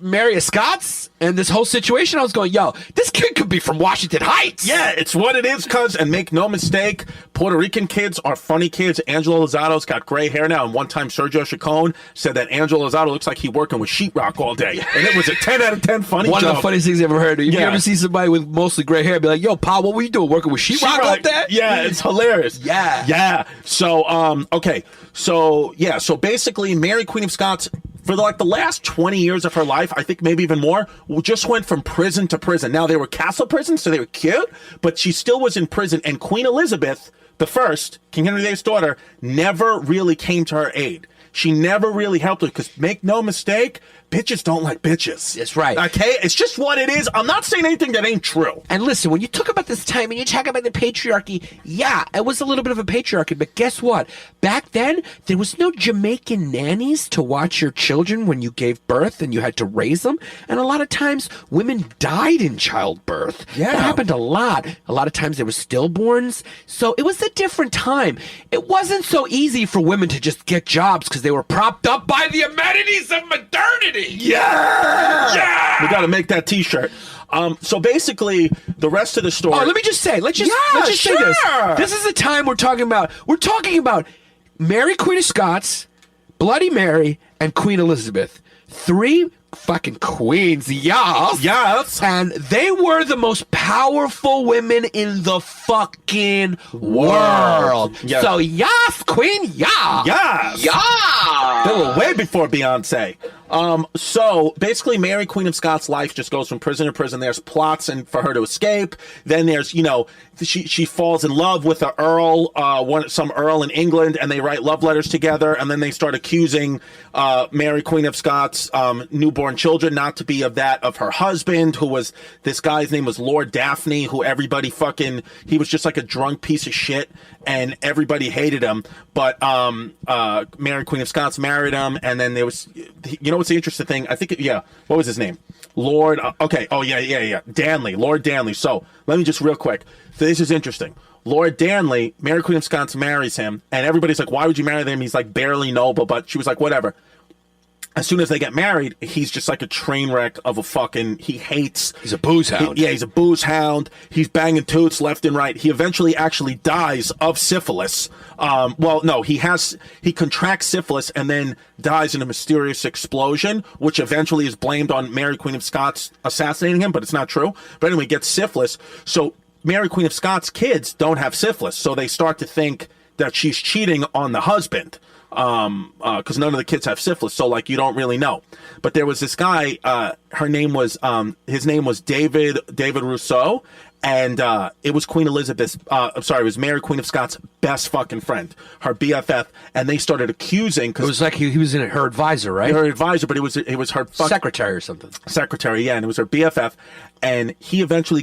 Mary of Scots and this whole situation, I was going, yo, this kid could be from Washington Heights. Yeah, it's what it is, cuz. And make no mistake, Puerto Rican kids are funny kids. Angelo Lozado's got gray hair now, and one time Sergio Chacon said that Angelo Lozado looks like he working with sheetrock all day. And it was a 10 out of 10 funny One joke. of the funniest things I've ever heard. If you ever see somebody with mostly gray hair, be like, yo, Pa, what were you doing? Working with sheetrock all day? Yeah, it's hilarious. Yeah. Yeah. So, okay. So basically, Mary Queen of Scots, for the last 20 years of her life, I think maybe even more, just went from prison to prison. Now, they were castle prisons, so they were cute, but she still was in prison. And Queen Elizabeth I, King Henry VIII's daughter, never really came to her aid. She never really helped her, because make no mistake, bitches don't like bitches. That's right. Okay? It's just what it is. I'm not saying anything that ain't true. And listen, when you talk about this time and you talk about the patriarchy, yeah, it was a little bit of a patriarchy, but guess what? Back then, there was no Jamaican nannies to watch your children when you gave birth and you had to raise them. And a lot of times, women died in childbirth. Yeah. That happened a lot. A lot of times, there were stillborns. So it was a different time. It wasn't so easy for women to just get jobs because they were propped up by the amenities of modernity. Mary. Yeah. We got to make that T-shirt. So basically, the rest of the story. Oh, let me just say. Let's just say this. This is the time we're talking about. We're talking about Mary, Queen of Scots, Bloody Mary, and Queen Elizabeth. 3 fucking queens, yes. And they were the most powerful women in the fucking world. Yes. So, yes, Queen, Yes. They were way before Beyonce. So basically, Mary, Queen of Scots' life just goes from prison to prison. There's plots for her to escape. Then there's, she falls in love with an earl, some earl in England, and they write love letters together. And then they start accusing Mary, Queen of Scots' newborn children not to be of her husband, who was this guy's name was Lord Daphne, who everybody he was just like a drunk piece of shit, and everybody hated him. But Mary, Queen of Scots married him, and then there was, what's the interesting thing? I think, what was his name? Lord, Danley, Lord Danley. So let me just real quick. This is interesting. Lord Danley, Mary Queen of Scots marries him, and everybody's like, why would you marry him? He's like barely noble, but she was like, whatever. As soon as they get married, he's just like a train wreck of he hates. He's a booze hound. He's a booze hound. He's banging toots left and right. He eventually actually dies of syphilis. He contracts syphilis and then dies in a mysterious explosion, which eventually is blamed on Mary Queen of Scots assassinating him, but it's not true. But anyway, he gets syphilis. So Mary Queen of Scots' kids don't have syphilis, so they start to think that she's cheating on the husband. Because none of the kids have syphilis, so you don't really know. But there was this guy. His name was David Rousseau, and it was Queen Elizabeth's. It was Mary Queen of Scots' best fucking friend, her BFF, and they started accusing. It was like he was her advisor, right? Her advisor, but it was her secretary or something. Secretary, yeah, and it was her BFF, and he eventually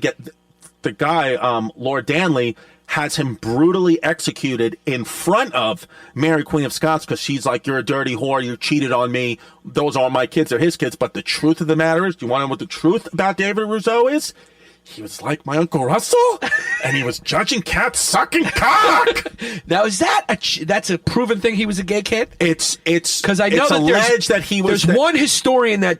the guy, Lord Danley, has him brutally executed in front of Mary Queen of Scots because she's like, you're a dirty whore, you cheated on me, those aren't my kids, they're his kids. But the truth of the matter is, do you want to know what the truth about David Rousseau is? He was like my Uncle Russell, and he was judging cats sucking cock. Now, is that's a proven thing? He was a gay kid. It's because I know it's alleged that he was. There's one historian that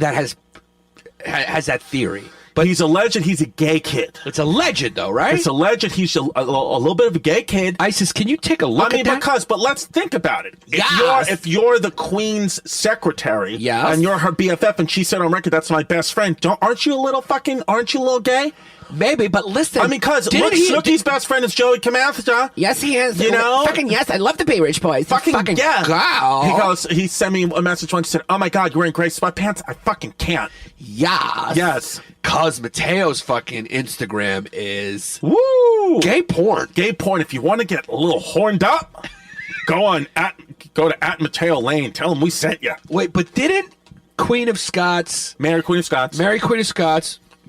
has that theory. But he's alleged he's a gay kid. It's alleged, though, right? It's alleged he's a little bit of a gay kid. ISIS, can you take a look at that? But let's think about it. If you're the Queen's secretary, and you're her BFF, and she said on record, that's my best friend, aren't you a little gay? Maybe, but listen. Because Snooki's best friend is Joey Camatha. Yes, he is. Fucking yes, I love the Bay Ridge Boys. Fucking yeah. Girl. He sent me a message once, he said, oh my God, you're wearing gray sweatpants? I fucking can't. Yes. Cause Mateo's fucking Instagram is gay porn. Gay porn. If you want to get a little horned up, go to @Mateo Lane. Tell him we sent you. Wait, but didn't Mary Queen of Scots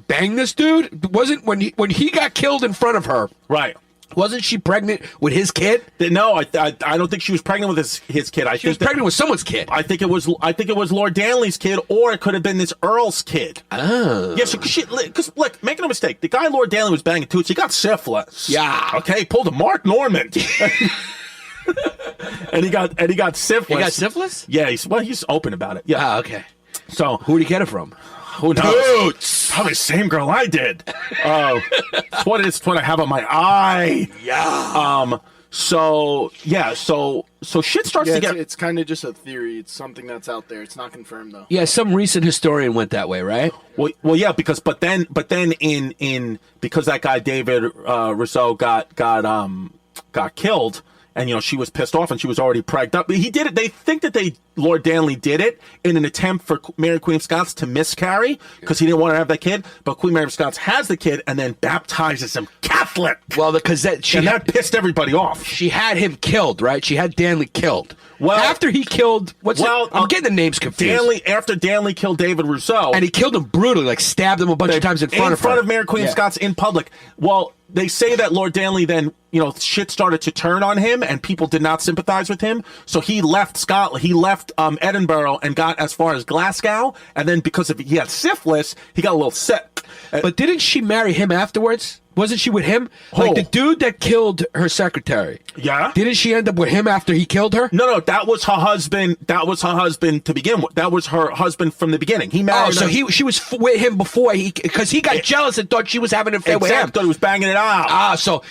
bang this dude? Wasn't when he got killed in front of her? Right. Wasn't she pregnant with his kid? No, I don't think she was pregnant with his kid. She was pregnant with someone's kid. I think it was Lord Danley's kid, or it could have been this Earl's kid. Oh. Yeah, because look, make no mistake, the guy Lord Danley was banging toots, he got syphilis. Yeah. Okay, he pulled a Mark Norman. and he got syphilis. He got syphilis? Yeah, he's open about it. Yeah. Ah, okay. So who did he get it from? Who knows? Toots. Probably the same girl I did. It's what I have on my eye. Yeah. So shit starts to get. It's kind of just a theory. It's something that's out there. It's not confirmed though. Yeah, some recent historian went that way, right? Well, yeah, because then because that guy David Rousseau got killed. And, she was pissed off and she was already pregged up. But he did it. They think that Lord Danley did it in an attempt for Mary Queen of Scots to miscarry because he didn't want to have that kid. But Queen Mary of Scots has the kid and then baptizes him Catholic. Well, because that pissed everybody off. She had him killed, right? She had Danley killed. Well, after he killed, I'm getting the names confused. After Danley killed David Rousseau. And he killed him brutally, stabbed him a bunch of times in front of Mary Queen of Scots in public. Well, they say that Lord Danley then, shit started to turn on him and people did not sympathize with him. So he left Scotland. He left Edinburgh and got as far as Glasgow. And then because he had syphilis, he got a little sick. But didn't she marry him afterwards? Wasn't she with him? Like the dude that killed her secretary. Yeah. Didn't she end up with him after he killed her? No, that was her husband. That was her husband to begin with. That was her husband from the beginning. He married. Oh, so she was with him before because he got jealous and thought she was having an affair with him. Thought he was banging it out. So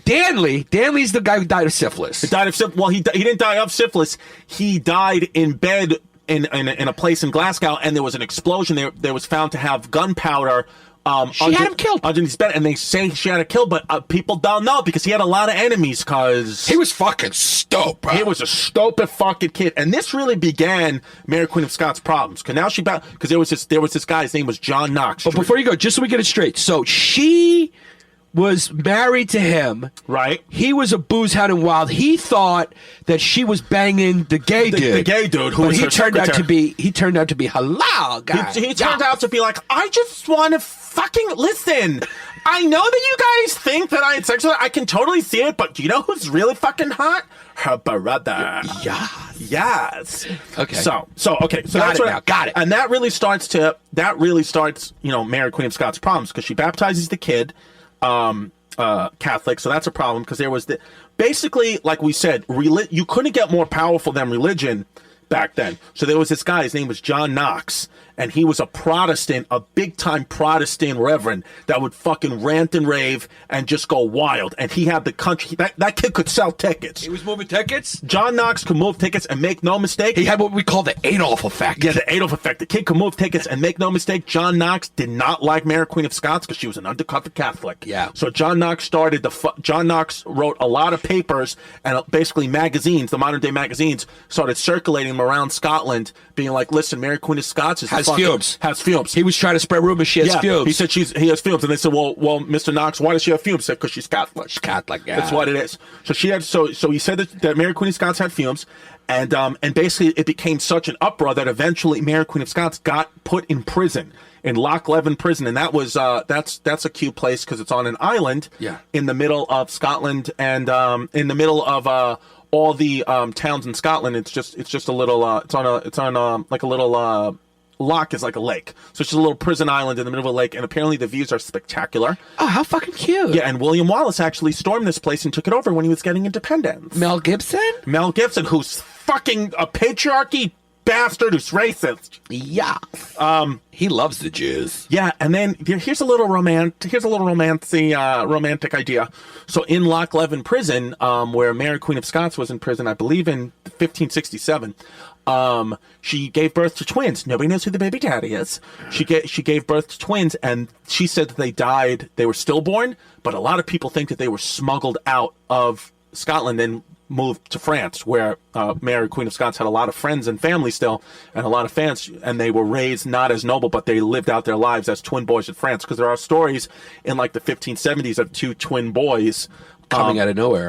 Danley's the guy who died of syphilis. He died of syphilis. Well, he didn't die of syphilis. He died in bed in a place in Glasgow, and there was an explosion. There was found to have gunpowder. She had him killed underneath his bed, and they say she had him killed, but people don't know because he had a lot of enemies. Cause he was fucking stupid. He was a stupid fucking kid, and this really began Mary Queen of Scots' problems. Because now because there was this guy. His name was John Knox. But before you go, just so we get it straight, so she was married to him. Right. He was a booze hound and wild. He thought that she was banging the gay dude. The gay dude who was he her turned secretary. He turned out to be halal guy. He turned out to be like, I just want to fucking listen. I know that you guys think that I had sex with her. I can totally see it, but do you know who's really fucking hot? Her brother. Yes. Okay. So that's what got it. And that really starts, Mary Queen of Scots' problems because she baptizes the kid. Catholic, so that's a problem because there was basically, like we said, you couldn't get more powerful than religion back then. So there was this guy, his name was John Knox, and he was a Protestant, a big-time Protestant reverend that would fucking rant and rave and just go wild. And he had the country. That kid could sell tickets. He was moving tickets? John Knox could move tickets and make no mistake. He had what we call the Adolf effect. Yeah, the Adolf effect. The kid could move tickets and make no mistake. John Knox did not like Mary Queen of Scots because she was an undercover Catholic. Yeah. So John Knox John Knox wrote a lot of papers and basically magazines, the modern day magazines, started circulating them around Scotland, being like, listen, Mary Queen of Scots has fumes. Has fumes. He was trying to spread rumors she has fumes. He said he has fumes, and they said, well, Mr. Knox, why does she have fumes? He said, because she's Catholic. She's Catholic, yeah. That's what it is. So he said that Mary Queen of Scots had fumes, and basically it became such an uproar that eventually Mary Queen of Scots got put in prison, in Loch Leven prison, and that was that's a cute place because it's on an island in the middle of Scotland, and in the middle of all the towns in Scotland. It's just a little it's on like a little loch is like a lake, so it's just a little prison island in the middle of a lake, and apparently the views are spectacular. Oh, how fucking cute. Yeah, and William Wallace actually stormed this place and took it over when he was getting independence. Mel Gibson, who's fucking a patriarchy bastard who's racist. Yeah. He loves the Jews. Yeah, and then here's a little romantic idea. So in Loch Leven prison, where Mary Queen of Scots was in prison, I believe in 1567, she gave birth to twins. Nobody knows who the baby daddy is. She gave birth to twins, and she said that they died. They were stillborn, but a lot of people think that they were smuggled out of Scotland and moved to France, where Mary Queen of Scots had a lot of friends and family still, and a lot of fans, and they were raised not as noble, but they lived out their lives as twin boys in France, because there are stories in like the 1570s of two twin boys coming out of nowhere,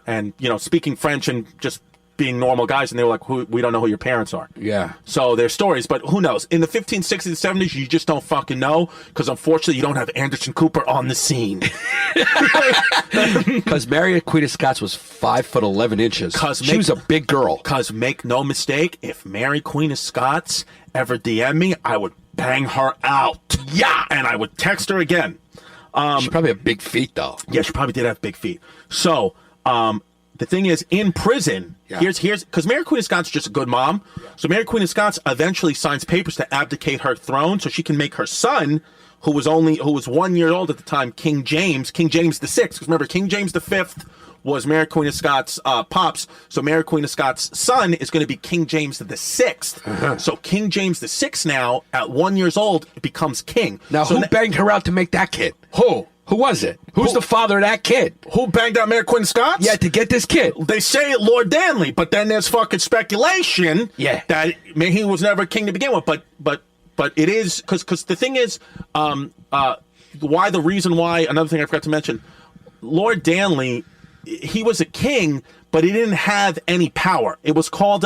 and speaking French and just being normal guys, and they were like, we don't know who your parents are. Yeah. So there's stories, but who knows? In the 1560s and 70s, you just don't fucking know, because unfortunately you don't have Anderson Cooper on the scene. Because Mary Queen of Scots was 5'11". She was a big girl. Because make no mistake, if Mary Queen of Scots ever DM me, I would bang her out. Yeah. And I would text her again. She probably had big feet, though. Yeah, she probably did have big feet. So, the thing is, in prison, here's because Mary Queen of Scots is just a good mom. Yeah. So Mary Queen of Scots eventually signs papers to abdicate her throne so she can make her son, who was 1 year old at the time, King James the VI. Because remember, King James V was Mary Queen of Scots' pops. So Mary Queen of Scots' son is going to be King James VI. Uh-huh. So King James VI now, at 1 year old, becomes king. Now, who banged her out to make that kid? Who was it? Who's the father of that kid? Who banged out Mary Queen of Scots? Yeah, to get this kid. They say Lord Danley, but then there's fucking speculation that he was never king to begin with. But it is, because the thing is, another thing I forgot to mention, Lord Danley, he was a king, but he didn't have any power. It was called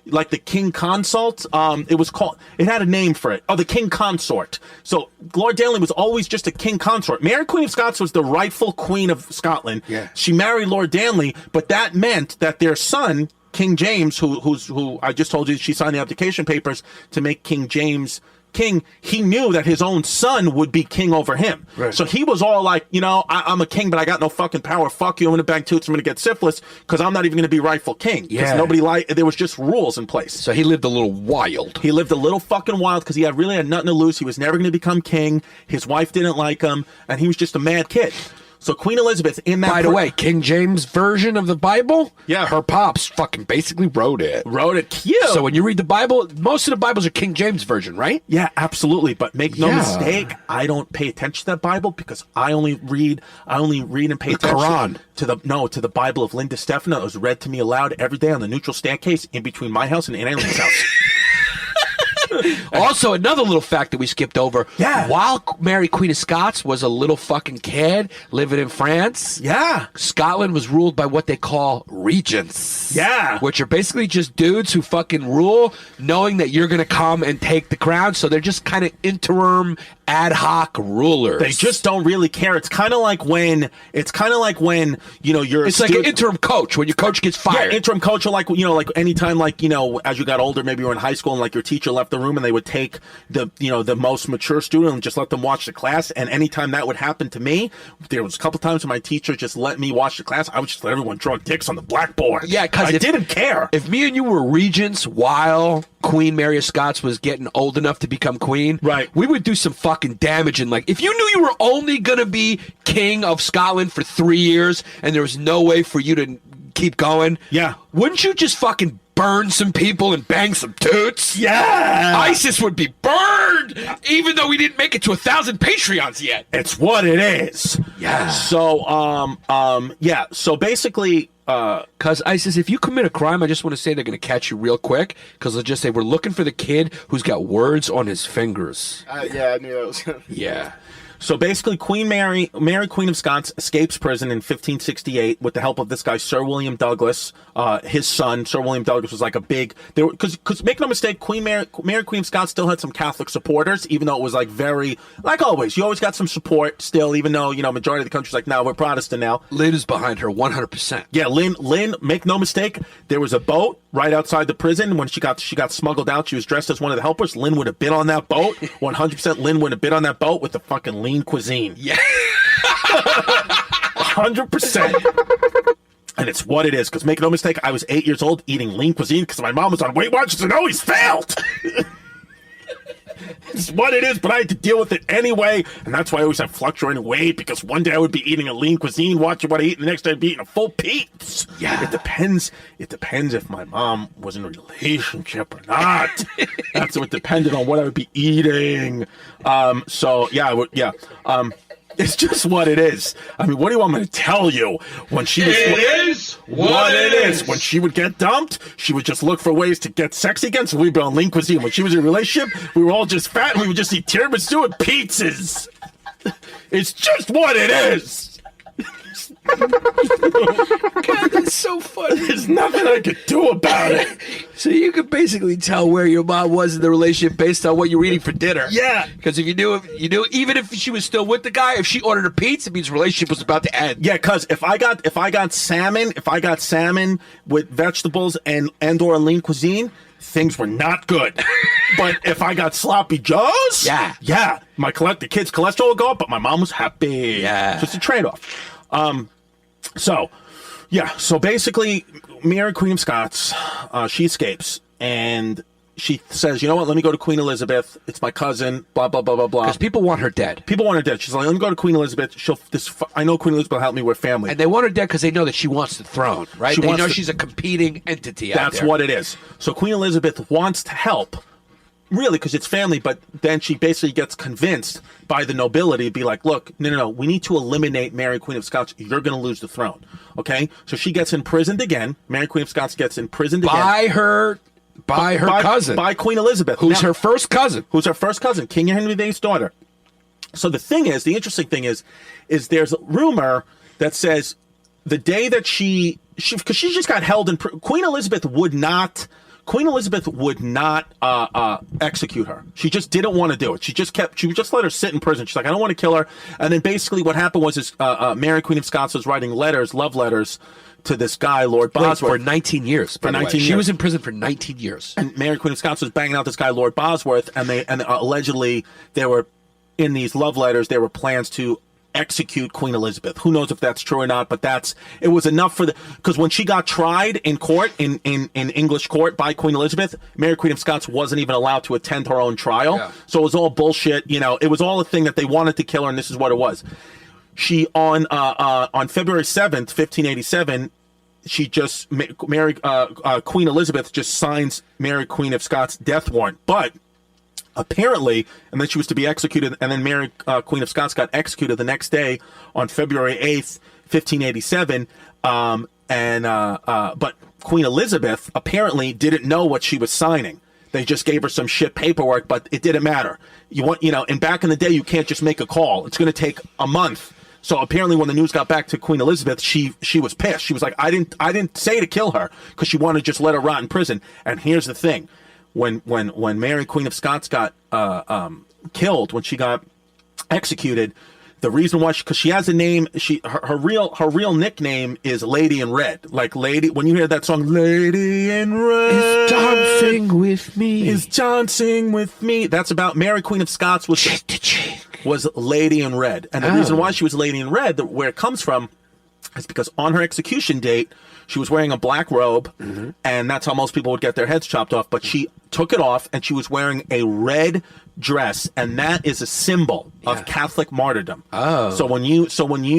like the king consort. It had a name for it. Oh, the king consort. So Lord Danley was always just a king consort. Mary Queen of Scots was the rightful queen of Scotland. Yeah. She married Lord Danley, but that meant that their son, King James, who I just told you, she signed the abdication papers to make King James king, he knew that his own son would be king over him. Right. So he was all like, I'm a king, but I got no fucking power. Fuck you. I'm going to bang toots. I'm going to get syphilis because I'm not even going to be rightful king. Because there was just rules in place. So he lived a little wild. He lived a little fucking wild because he really had nothing to lose. He was never going to become king. His wife didn't like him, and he was just a mad kid. So Queen Elizabeth in that... By the way, King James version of the Bible, yeah, her pops fucking basically wrote it. Cute. So when you read the Bible, most of the Bibles are King James version, right? Yeah, absolutely. But make no mistake, I don't pay attention to that Bible because I only read and pay attention Quran. to the Bible of Linda Stefano. It was read to me aloud every day on the neutral staircase in between my house and Aunt Eileen's house. Also, another little fact that we skipped over. Yeah. While Mary, Queen of Scots, was a little fucking kid living in France, Scotland was ruled by what they call regents. Yeah. Which are basically just dudes who fucking rule knowing that you're going to come and take the crown. So they're just kind of interim ad hoc rulers. They just don't really care. It's kind of like when you're it's like an interim coach when your coach gets fired. Yeah, interim coach, or like anytime as you got older, maybe you were in high school and like your teacher left the room and they would take the most mature student and just let them watch the class. And anytime that would happen to me, there was a couple times when my teacher just let me watch the class. I would just let everyone draw dicks on the blackboard. Yeah, because I didn't care. If me and you were regents while Queen Mary of Scots was getting old enough to become queen, right, we would do some fucking damage. And like, if you knew you were only gonna be king of Scotland for 3 years and there was no way for you to keep going, wouldn't you just fucking burn some people and bang some toots? Yeah, ISIS would be burned, even though we didn't make it to 1,000 Patreons yet. It's what it is. Yeah. So So basically, because ISIS, if you commit a crime, I just want to say they're going to catch you real quick, because they'll just say, we're looking for the kid who's got words on his fingers. Yeah, I knew that was going to... Yeah. So basically, Queen Mary, Queen of Scots, escapes prison in 1568 with the help of this guy, Sir William Douglas. His son, Sir William Douglas, was like a big... Because make no mistake, Queen Mary, Queen of Scots still had some Catholic supporters, even though it was like very... Like always, you always got some support still, even though, majority of the country's like, no, we're Protestant now. Lynn is behind her 100%. Yeah, Lynn, make no mistake, there was a boat right outside the prison. When she got smuggled out, she was dressed as one of the helpers. Lynn would have been on that boat. 100% Lynn would have been on that boat with the fucking lean cuisine. Yeah. 100%. And it's what it is, because make no mistake, I was 8 years old eating lean cuisine because my mom was on Weight Watchers and always failed. It's what it is, but I had to deal with it anyway, and that's why I always have fluctuating weight, because one day I would be eating a lean cuisine, watching what I eat, and the next day I'd be eating a full pizza. Yeah. It depends if my mom was in a relationship or not. That's what depended on what I would be eating. It's just what it is. I mean, what do you want me to tell you? When she was, it is what it is. When she would get dumped, she would just look for ways to get sexy again, so we'd be on lean cuisine. When she was in a relationship, we were all just fat, and we would just eat tiramisu and pizzas. It's just what it is. God, that's so funny. There's nothing I could do about it. So you could basically tell where your mom was in the relationship based on what you were eating for dinner. Yeah. Because if you knew, even if she was still with the guy, if she ordered a pizza, it means the relationship was about to end. Yeah, because if I got salmon with vegetables and or lean cuisine, things were not good. But if I got sloppy joes, yeah, the kids' cholesterol would go up, but my mom was happy. Yeah, just a trade-off. So basically, Mary, Queen of Scots, she escapes, and she says, you know what, let me go to Queen Elizabeth. It's my cousin, blah, blah, blah, blah, blah. Because people want her dead. People want her dead. She's like, let me go to Queen Elizabeth. I know Queen Elizabeth will help me with family. And they want her dead because they know that she wants the throne, right? They know she's a competing entity out there. That's what it is. So Queen Elizabeth wants to help, really, because it's family, but then she basically gets convinced by the nobility to be like, look, no, we need to eliminate Mary, Queen of Scots. You're going to lose the throne, okay? So she gets imprisoned again. Mary, Queen of Scots gets imprisoned again. By her cousin. By Queen Elizabeth. Who's her first cousin. King Henry VIII's daughter. So the interesting thing is there's a rumor that says the day that because she just got held in, Queen Elizabeth would not execute her. She just didn't want to do it. She would just let her sit in prison. She's like, I don't want to kill her. And then basically what happened was Mary, Queen of Scots, was writing love letters to this guy, Lord Bosworth. For 19 years. For 19 years. She was in prison for 19 years. And Mary Queen of Scots was banging out this guy, Lord Bosworth, and allegedly there were, in these love letters, there were plans to execute Queen Elizabeth. Who knows if that's true or not, but it was enough for because when she got tried in court, in English court by Queen Elizabeth, Mary Queen of Scots wasn't even allowed to attend her own trial. Yeah. So it was all bullshit. It was all a thing that they wanted to kill her, and this is what it was. She, on February 7th, 1587, she just, Queen Elizabeth just signs Mary Queen of Scots' death warrant. But apparently, and then she was to be executed, and then Mary Queen of Scots got executed the next day on February 8th, 1587. But Queen Elizabeth apparently didn't know what she was signing. They just gave her some shit paperwork, but it didn't matter. And back in the day, you can't just make a call. It's going to take a month. So apparently, when the news got back to Queen Elizabeth, she was pissed. She was like, I didn't say to kill her, because she wanted to just let her rot in prison. And here's the thing. When Mary Queen of Scots got killed, when she got executed, the reason why, because she has a name, her real nickname is Lady in Red. Like Lady, when you hear that song, Lady in Red is dancing with me. Is dancing with me. That's about Mary Queen of Scots was Lady in Red, and the reason why she was Lady in Red, where it comes from, is because on her execution date, she was wearing a black robe, and that's how most people would get their heads chopped off. But she took it off, and she was wearing a red dress, and that is a symbol of Catholic martyrdom. Oh, so when you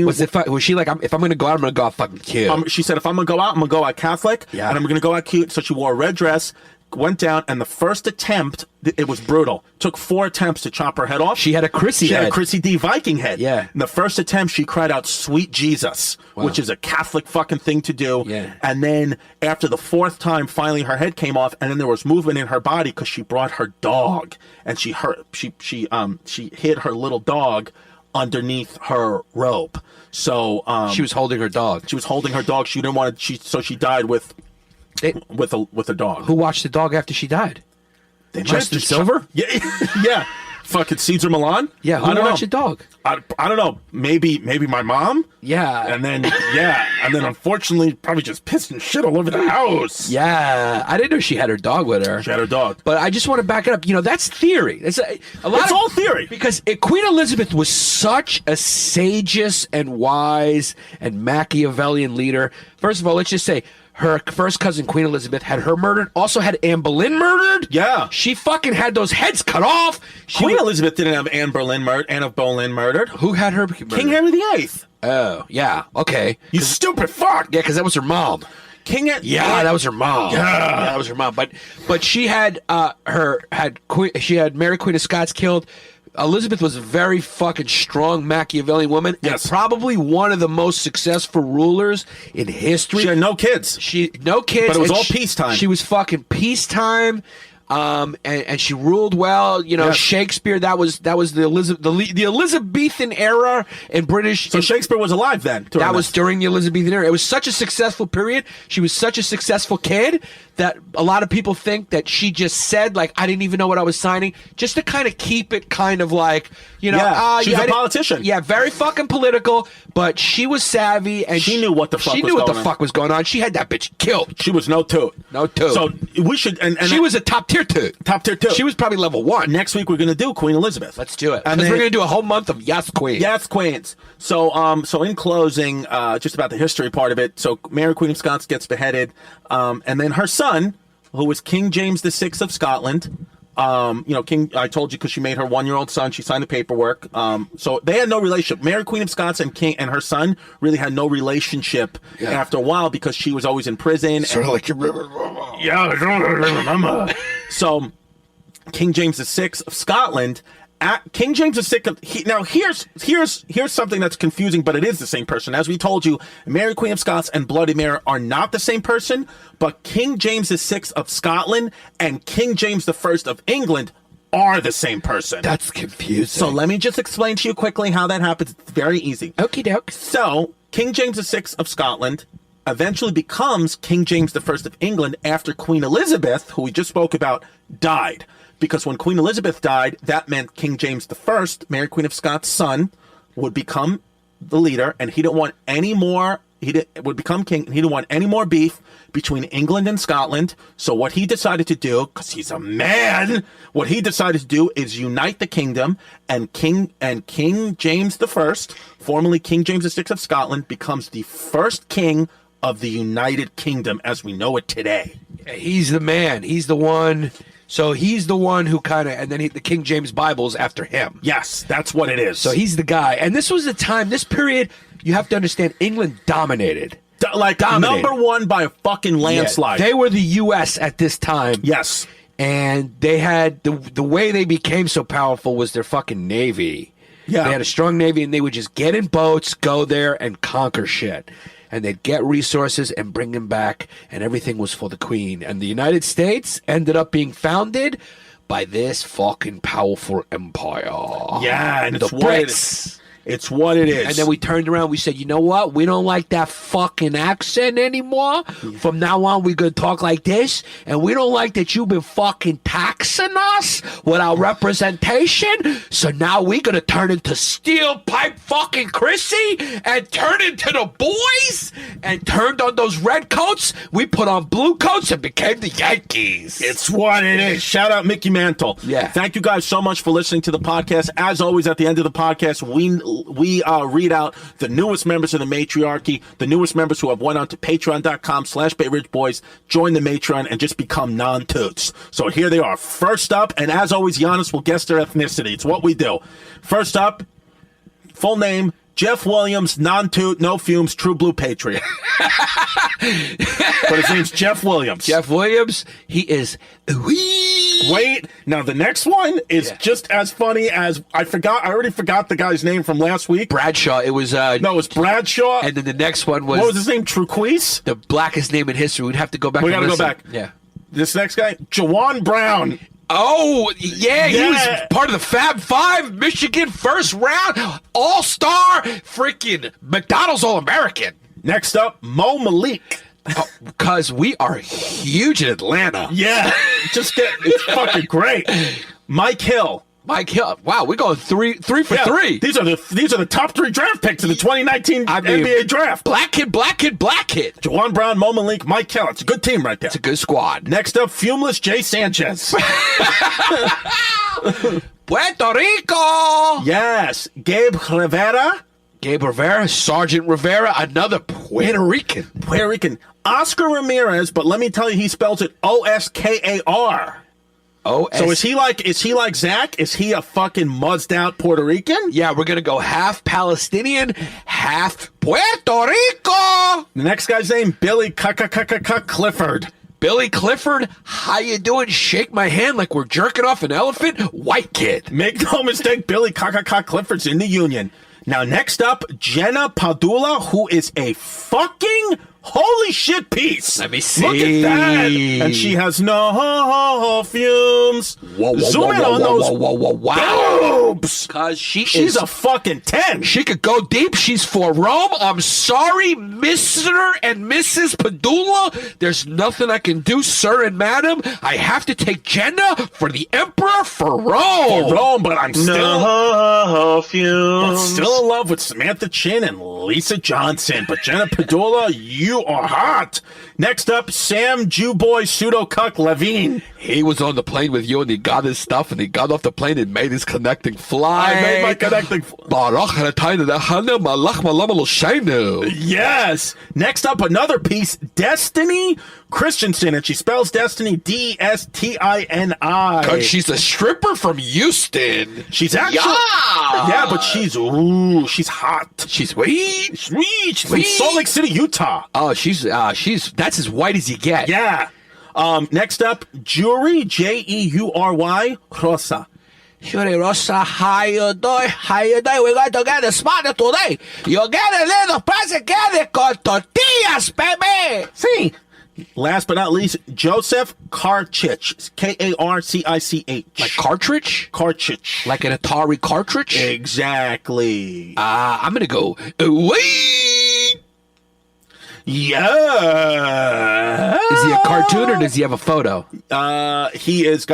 was she like, if I'm going to go out, I'm going to go out fucking cute? She said, if I'm going to go out, I'm going to go out Catholic, and I'm going to go out cute. So she wore a red dress, went down, and the first attempt, it was brutal. Took 4 attempts to chop her head off. She had a Chrissy head. She had a Chrissy D. Viking head. Yeah. In the first attempt, she cried out, "Sweet Jesus," which is a Catholic fucking thing to do. Yeah. And then after the 4th time, finally her head came off, and then there was movement in her body because she brought her dog, and she hid her little dog underneath her robe. So she was holding her dog. She was holding her dog. She didn't want to. So she died with a dog. Who watched the dog after she died? Justin Silver? Yeah, yeah. Fucking Caesar Milan? Yeah, who watched the dog? I don't know. Maybe my mom? Yeah. And then unfortunately probably just pissing shit all over the house. Yeah. I didn't know she had her dog with her. She had her dog. But I just want to back it up. That's theory. It's all theory. Because Queen Elizabeth was such a sagest and wise and Machiavellian leader. First of all, let's just say, her first cousin, Queen Elizabeth, had her murdered. Also had Anne Boleyn murdered. Yeah. She fucking had those heads cut off. Queen Elizabeth didn't have Anne of Boleyn murdered. Who had her murdered? King Henry VIII. Oh, yeah. Okay. You stupid fuck. Yeah, because that was her mom. That was her mom. Yeah, that was her mom. But she had she had Mary Queen of Scots killed. Elizabeth was a very fucking strong Machiavellian woman. Yes. And probably one of the most successful rulers in history. She had no kids. No kids. But it was all peacetime. She was fucking peacetime. And she ruled well. Yes. Shakespeare. That was the Elizabethan era in British. So Shakespeare was alive then. That was during the Elizabethan era. It was such a successful period. She was such a successful kid that a lot of people think that she just said, like, I didn't even know what I was signing, just to kind of keep it kind of like, she's a politician. Yeah, very fucking political, but she was savvy and she knew what the fuck was going on. She had that bitch killed. She was no toot. So we should and she was a top tier toot. Top tier toot. She was probably level 1. Next week we're gonna do Queen Elizabeth. Let's do it. And we're gonna do a whole month of Yes Queen. Yes Queens. So in closing, just about the history part of it. So Mary Queen of Scots gets beheaded, and then her son, who was King James VI of Scotland. I told you because she made her 1-year-old son. She signed the paperwork. So they had no relationship. Mary Queen of Scots and her son really had no relationship after a while because she was always in prison. Sort of like your mama. Yeah, I don't remember. So King James VI of Scotland. King James VI. Now here's something that's confusing, but it is the same person. As we told you, Mary Queen of Scots and Bloody Mary are not the same person, but King James VI of Scotland and King James I of England are the same person. That's confusing. So let me just explain to you quickly how that happens. It's very easy. Okie doke. So King James VI of Scotland eventually becomes King James I of England after Queen Elizabeth, who we just spoke about, died. Because when Queen Elizabeth died, that meant King James I, Mary Queen of Scots' son, would become the leader, and he didn't want any more. would become king, and he didn't want any more beef between England and Scotland. So what he decided to do, because he's a man, what he decided to do is unite the kingdom, and King James I, formerly King James VI of Scotland, becomes the first king of the United Kingdom as we know it today. He's the man. He's the one. So he's the one who kind of, and then the King James Bible's after him. Yes, that's what it is. So he's the guy. And this was the time, this period, you have to understand, England dominated. Dominated. Number one by a fucking landslide. Yeah, they were the U.S. at this time. Yes. And they had, the way they became so powerful was their fucking navy. Yeah. They had a strong navy, and they would just get in boats, go there, and conquer shit. And they'd get resources and bring them back, and everything was for the queen. And the United States ended up being founded by this fucking powerful empire. Yeah, and the Brits. It's what it is. And then we turned around, we said, you know what? We don't like that fucking accent anymore. From now on, we're going to talk like this. And we don't like that you've been fucking taxing us without representation. So now we're going to turn into steel pipe fucking Chrissy and turn into the boys and turned on those red coats. We put on blue coats and became the Yankees. It's what it is. Shout out Mickey Mantle. Yeah. Thank you guys so much for listening to the podcast. As always, at the end of the podcast, we read out the newest members of the matriarchy, the newest members who have went on to patreon.com/BayRidgeBoys, join the Matreon, and just become non-toots. So here they are. First up, and as always, Giannis will guess their ethnicity. It's what we do. First up, full name, Jeff Williams, non-toot, no fumes, true blue patriot. But his name's Jeff Williams. Jeff Williams, he is... Wait, now the next one is just as funny as I already forgot the guy's name from last week. Bradshaw. It was no, it was Bradshaw. And then the next one was, what was his name? Truquise? The blackest name in history. We'd have to go back. We gotta go back. Yeah. This next guy, Jawan Brown. Oh, yeah, he was part of the Fab Five, Michigan first round, all-star, freaking McDonald's All-American. Next up, Mo Malik. Because we are huge in Atlanta. Yeah, it's fucking great. Mike Hill. Wow, we're going three for three. These are the top three draft picks in the 2019 NBA draft. Black kid. Jawan Brown, Mo Malik, Mike Hill. It's a good team right there. It's a good squad. Next up, Fumeless Jay Sanchez. Puerto Rico. Yes, Gabe Rivera, Sergeant Rivera, another Puerto Rican. Oscar Ramirez, but let me tell you, he spells it Oskar. So is he like Zach? Is he a fucking muzzed out Puerto Rican? Yeah, we're gonna go half Palestinian, half Puerto Rico. The next guy's name, Billy Clifford. Billy Clifford, how you doing? Shake my hand like we're jerking off an elephant. White kid. Make no mistake, Billy Clifford's in the Union. Now, next up, Jenna Padula, who is a fucking holy shit piece. Let me see. Look at that. And she has no fumes. Zoom in on those boobs. Because she's a fucking 10. She could go deep. She's for Rome. I'm sorry, Mr. and Mrs. Padula. There's nothing I can do, sir and madam. I have to take Jenna for the emperor for Rome. But I'm still in love with Samantha Chin and Lisa Johnson. But Jenna Padula, you are hot. Next up, Sam Jewboy Pseudo Cuck Levine. He was on the plane with you and he got his stuff and he got off the plane and made his connecting flight. I made my connecting flight. Yes. Next up, another piece, Destiny Christensen, and she spells Destiny Destini. Because she's a stripper from Houston. She's actually, yeah, but she's hot. She's sweet. She's from Salt Lake City, Utah. Oh, that's as white as you get. Yeah. Next up, Jury, Jeury, Rosa. Jury Rosa, how you doing? We're going to get a spot today. You get a little present con tortillas, baby. See. Last but not least, Joseph Karchich. Karcich. Like cartridge? Karchich. Like an Atari cartridge? Exactly. I'm going to go, wait. Yeah. Is he a cartoon or does he have a photo? He's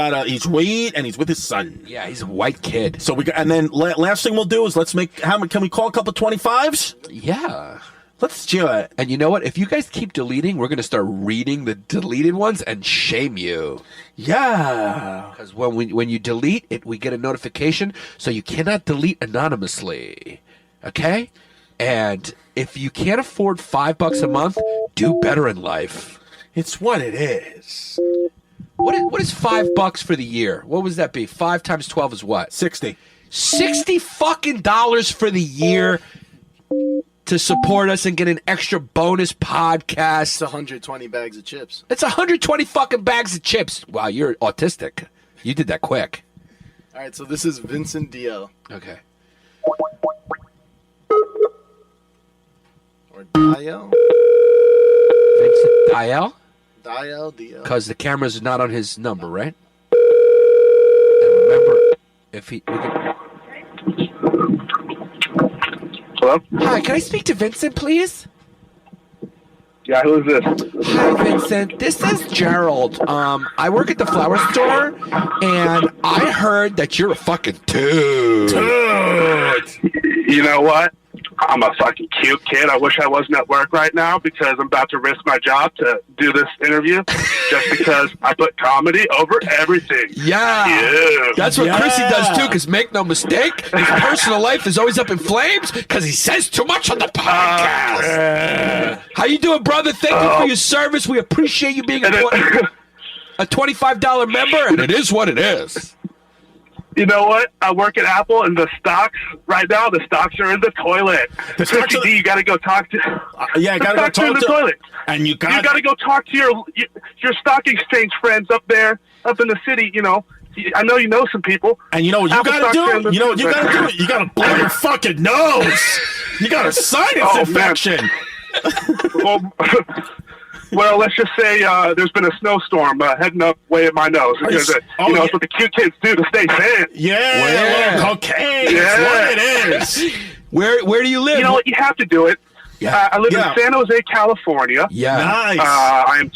white and he's with his son. Yeah, he's a white kid. So and then last thing we'll do is can we call a couple 25s? Yeah. Let's do it. And you know what? If you guys keep deleting, we're going to start reading the deleted ones and shame you. Yeah. Because when you delete it, we get a notification, so you cannot delete anonymously. Okay? And if you can't afford $5 a month, do better in life. It's what it is. What is $5 for the year? What would that be? 5 times 12 is what? 60. $60 for the year to support us and get an extra bonus podcast. It's 120 bags of chips. It's 120 fucking bags of chips. Wow, you're autistic. You did that quick. All right, so this is Vincent DL. Okay. Or Dial? Vincent Dial? Dial, DL. Because the camera's not on his number, right? And remember, if he... Hello? Hi, can I speak to Vincent, please? Yeah, who is this? Hi, Vincent. This is Gerald. I work at the flower store, and I heard that you're a fucking dude. You know what? I'm a fucking cute kid. I wish I wasn't at work right now because I'm about to risk my job to do this interview just because I put comedy over everything. Yeah. That's what Chrissy does, too, because make no mistake, his personal life is always up in flames because he says too much on the podcast. How you doing, brother? Thank you for your service. We appreciate you being a $25 member, and it is what it is. You know what? I work at Apple, and the stocks right now, the stocks are in the toilet. Chrissy D, you got to go talk to. Yeah, I got to go talk to the toilet. And you got to go talk to your stock exchange friends up there, up in the city. You know, I know you know some people. And you know what you got to do? You know what you got to do? You got to blow your fucking nose. You got a sinus infection. Well, let's just say there's been a snowstorm heading up way at my nose. Because, it's what the cute kids do to stay fit. Yeah, cocaine. Yeah. That's what it is. Where do you live? You know what? You have to do it. I live in San Jose, California. Yeah. Nice. I am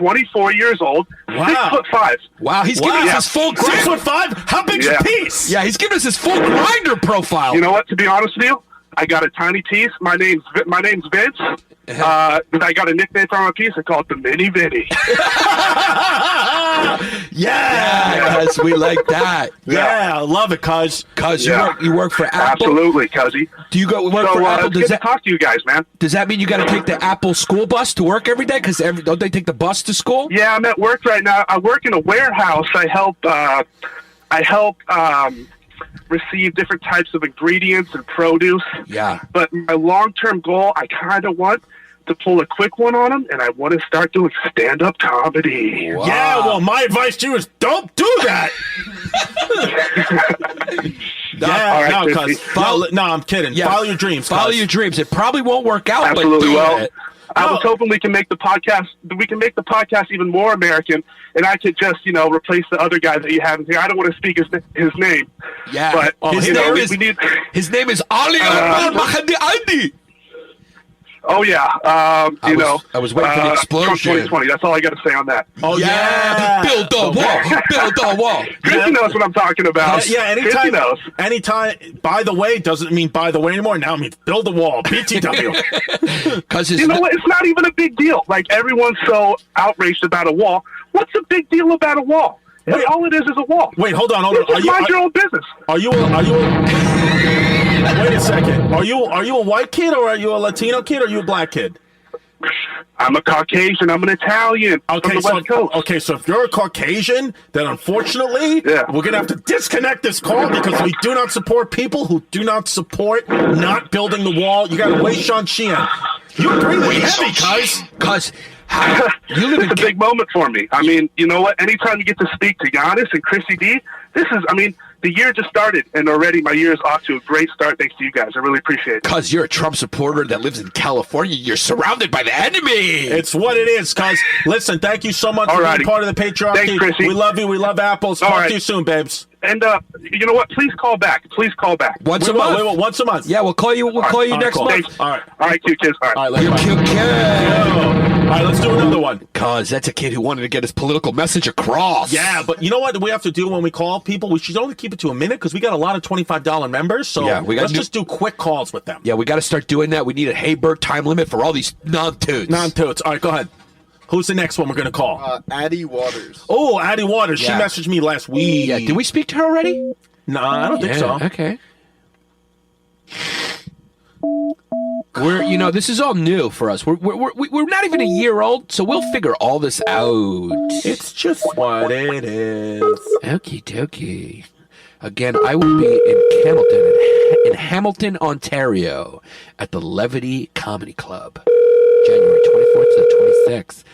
24 years old. Wow. 6'5". Wow, he's giving us his full grinder. 6'5"? How big's your piece? Yeah, he's giving us his full grinder profile. You know what? To be honest with you, I got a tiny piece. My name's Vince. I got a nickname for my piece. I call it the Mini Vinny. Yes, we like that. Yeah, I love it, cuz. You work for Apple. Absolutely, cuzzy. Do you work for Apple? It's good to talk to you guys, man. Does that mean you got to take the Apple school bus to work every day? Because don't they take the bus to school? Yeah, I'm at work right now. I work in a warehouse. I help receive different types of ingredients and produce. Yeah. But my long-term goal, I kind of want to pull a quick one on them, and I want to start doing stand-up comedy. Wow. Yeah, well, my advice to you is don't do that. No, I'm kidding. Yeah. Follow your dreams. Follow your dreams. It probably won't work out. Absolutely. But it. I was hoping we can make the podcast. We can make the podcast even more American, and I could just, replace the other guy that you have here. I don't want to speak his name. Yeah, but his name is Ali Mahdi Adi. Oh yeah, I was waiting for the explosion. Trump 2020. That's all I got to say on that. Oh yeah, build the wall, build the wall. Chrissy knows what I'm talking about. Yeah, anytime. Anytime. By the way doesn't mean by the way anymore. Now it means build the wall. BTW. Because you know what? It's not even a big deal. Like everyone's so outraged about a wall. What's the big deal about a wall? Wait, all it is a wall. Wait, hold on. Mind your own business. Wait a second. Are you a white kid or are you a Latino kid or are you a black kid? I'm a Caucasian. I'm an Italian. Okay, from the West Coast. Okay, so if you're a Caucasian, then unfortunately, we're going to have to disconnect this call because we do not support people who do not support not building the wall. You got to wait, Sean Sheehan. You're breathing heavy, cuz. It's a big moment for me. I mean, you know what? Anytime you get to speak to Giannis and Chrissy D, the year just started, and already my year is off to a great start thanks to you guys. I really appreciate it. Because you're a Trump supporter that lives in California. You're surrounded by the enemy. It's what it is, cuz. Listen, thank you so much for being part of the patriarchy. Thanks, Chrissy. We love you. We love apples. Talk to you soon, babes. And you know what? Please call back. Please call back. Once a month. Once a month. Yeah, we'll call you. We'll call you next month. All right. All right, cute kids. All right. All right. Let's Cute kid. All right, let's do another one. Cause that's a kid who wanted to get his political message across. Yeah, but you know what we have to do when we call people? We should only keep it to a minute because we got a lot of $25 members. So yeah, let's just do quick calls with them. Yeah, we got to start doing that. We need a Hey Bert time limit for all these non-toots. Non-toots. All right, go ahead. Who's the next one we're going to call? Addie Waters. Oh, Addie Waters. Yeah. She messaged me last week. Yeah, did we speak to her already? No, I don't think so. Okay. This is all new for us. We're not even a year old, so we'll figure all this out. It's just what it is. Okie dokie. Again, I will be in Hamilton, Ontario, at the Levity Comedy Club, January 24th to 26th.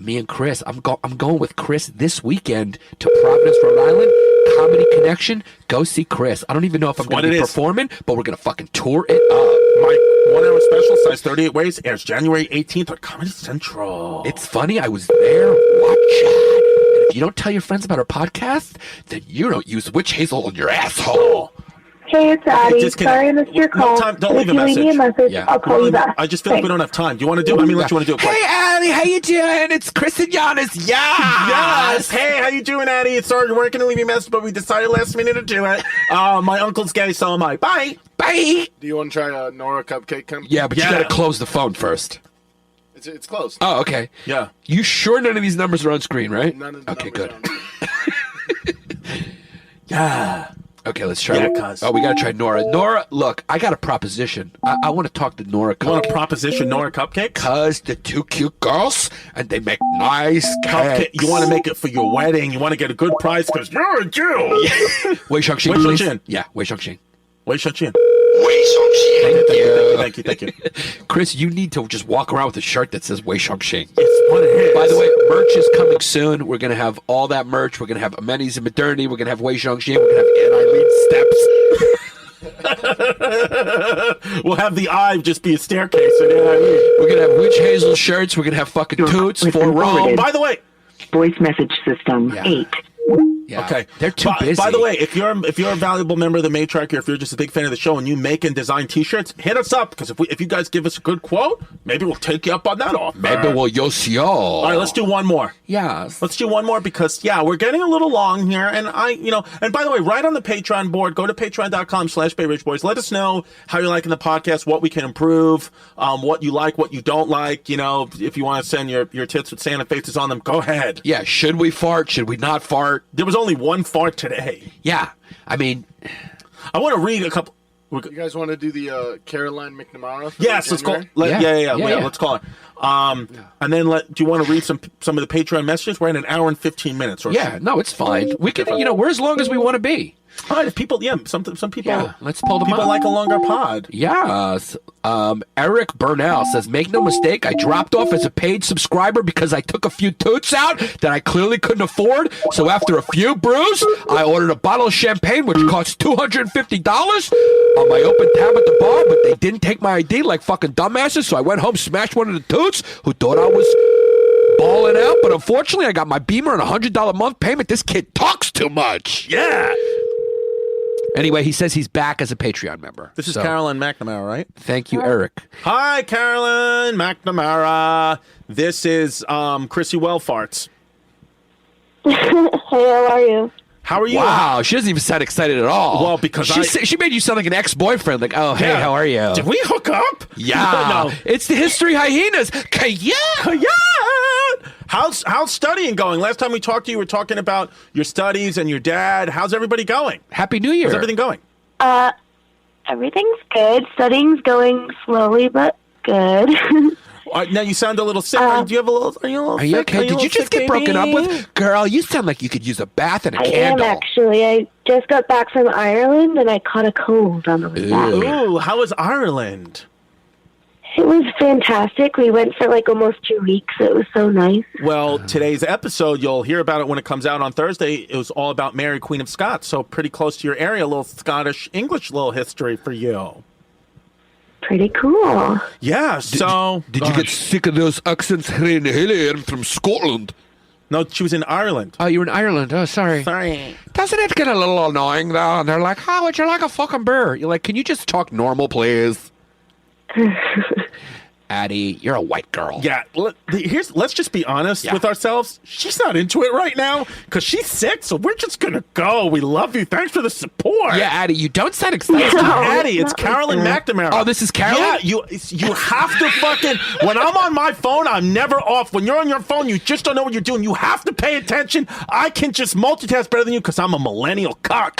Me and Chris, I'm going with Chris this weekend to Providence, Rhode Island. Comedy Connection. Go see Chris. I don't even know if I'm going to be performing, but we're going to fucking tour it up. My 1 hour special, size 38 ways, airs January 18th on Comedy Central. It's funny. I was there. Watch it. And if you don't tell your friends about our podcast, then you don't use witch hazel on your asshole. Hey, it's Addie. Sorry I missed your call. Don't leave a message. If you leave me a message, I'll call you back. I just feel like we don't have time. Do you want to do it? Let me let you want to do it quick. Hey, Addie, how you doing? It's Chris and Hyenas. Yes. Hey, how you doing, Addie? Sorry, we weren't going to leave you a message, but we decided last minute to do it. My uncle's gay, so am I. Bye. Bye. Do you want to try a Nora Cupcake Company? Yeah, but you got to close the phone first. It's closed. Oh, okay. Yeah. You sure none of these numbers are on screen, right? None of the okay, numbers good. Yeah. Okay, let's try. Cuz. Oh, we got to try Nora. Nora, look, I got a proposition. I want to talk to Nora. You want a proposition, Nora Cupcake? Cuz the two cute girls, and they make nice cupcakes. You want to make it for your wedding. You want to get a good price because you're a Jew. Wei Shang-Xin, Wei please. Shang-Xin. Yeah, Wei Shang-Xin. Wei Shang-Xin. Wei Shang-Xin. Thank you. Chris, you need to just walk around with a shirt that says Wei Shang-Xin. It's what it is. By the way, merch is coming soon. We're going to have all that merch. We're going to have amenities in modernity. We're going to have Wei Shang-Xin. We're going to have Eileen steps. We'll have the eye just be a staircase. We're going to have witch hazel shirts. We're going to have fucking toots for Rome. By the way, voice message system 8. Yeah. Okay. They're too busy. By the way, if you're a valuable member of the Matriarch, or if you're just a big fan of the show and you make and design T-shirts, hit us up because if you guys give us a good quote, maybe we'll take you up on that offer. Maybe we'll yo. All right, let's do one more. Yes. Let's do one more because we're getting a little long here, and and by the way, right on the Patreon board, go to patreon.com/BayRichBoys. Let us know how you're liking the podcast, what we can improve, what you like, what you don't like. If you want to send your tits with Santa faces on them, go ahead. Yeah. Should we fart? Should we not fart? There was only one fart today. Yeah. I mean, I want to read a couple. You guys want to do the Caroline McNamara? Yes, let's call. Let's call her. And then do you want to read some of the Patreon messages? We're at an hour and 15 minutes. No, it's fine. We can, we're as long as we want to be. All right, if people, some people, let's pull them people up. like a longer pod. Yes. Eric Burnell says, make no mistake, I dropped off as a paid subscriber because I took a few toots out that I clearly couldn't afford. So after a few brews, I ordered a bottle of champagne, which cost $250 on my open tab at the bar, but they didn't take my ID like fucking dumbasses. So I went home, smashed one of the toots who thought I was balling out. But unfortunately, I got my Beamer and a $100 a month payment. This kid talks too much. Yeah. Anyway, he says he's back as a Patreon member. This is Carolyn McNamara, right? Thank you, Eric. Hi, Carolyn McNamara. This is Chrissy Wellfarts. Hey, how are you? How are you? Wow, she doesn't even sound excited at all. Well, because she made you sound like an ex-boyfriend. Like, oh, hey, how are you? Did we hook up? Yeah. No. It's the History Hyenas. How's studying going? Last time we talked to you, we were talking about your studies and your dad. How's everybody going? Happy New Year. How's everything going? Everything's good. Studying's going slowly, but good. Now you sound a little sick. Do you have a little? Are you sick? Okay? Did you just get broken up with? Girl, you sound like you could use a bath and a candle. I am actually. I just got back from Ireland and I caught a cold on the way back. Ooh, how was Ireland? It was fantastic. We went for like almost 2 weeks. It was so nice. Well, today's episode, you'll hear about it when it comes out on Thursday. It was all about Mary, Queen of Scots. So pretty close to your area, a little Scottish English little history for you. Pretty cool. Yeah, so... Did you get sick of those accents? I'm from Scotland. No, she was in Ireland. Oh, you were in Ireland. Oh, sorry. Sorry. Doesn't it get a little annoying, though? And they're like, how would you like a fucking beer? You're like, can you just talk normal, please? Addie, you're a white girl. Yeah, let's just be honest with ourselves. She's not into it right now because she's sick, so we're just going to go. We love you. Thanks for the support. Yeah, Addie, you don't sound excited. No, Addie, it's Carolyn McNamara. Oh, this is Carolyn? Yeah, you have to fucking... When I'm on my phone, I'm never off. When you're on your phone, you just don't know what you're doing. You have to pay attention. I can just multitask better than you because I'm a millennial cock.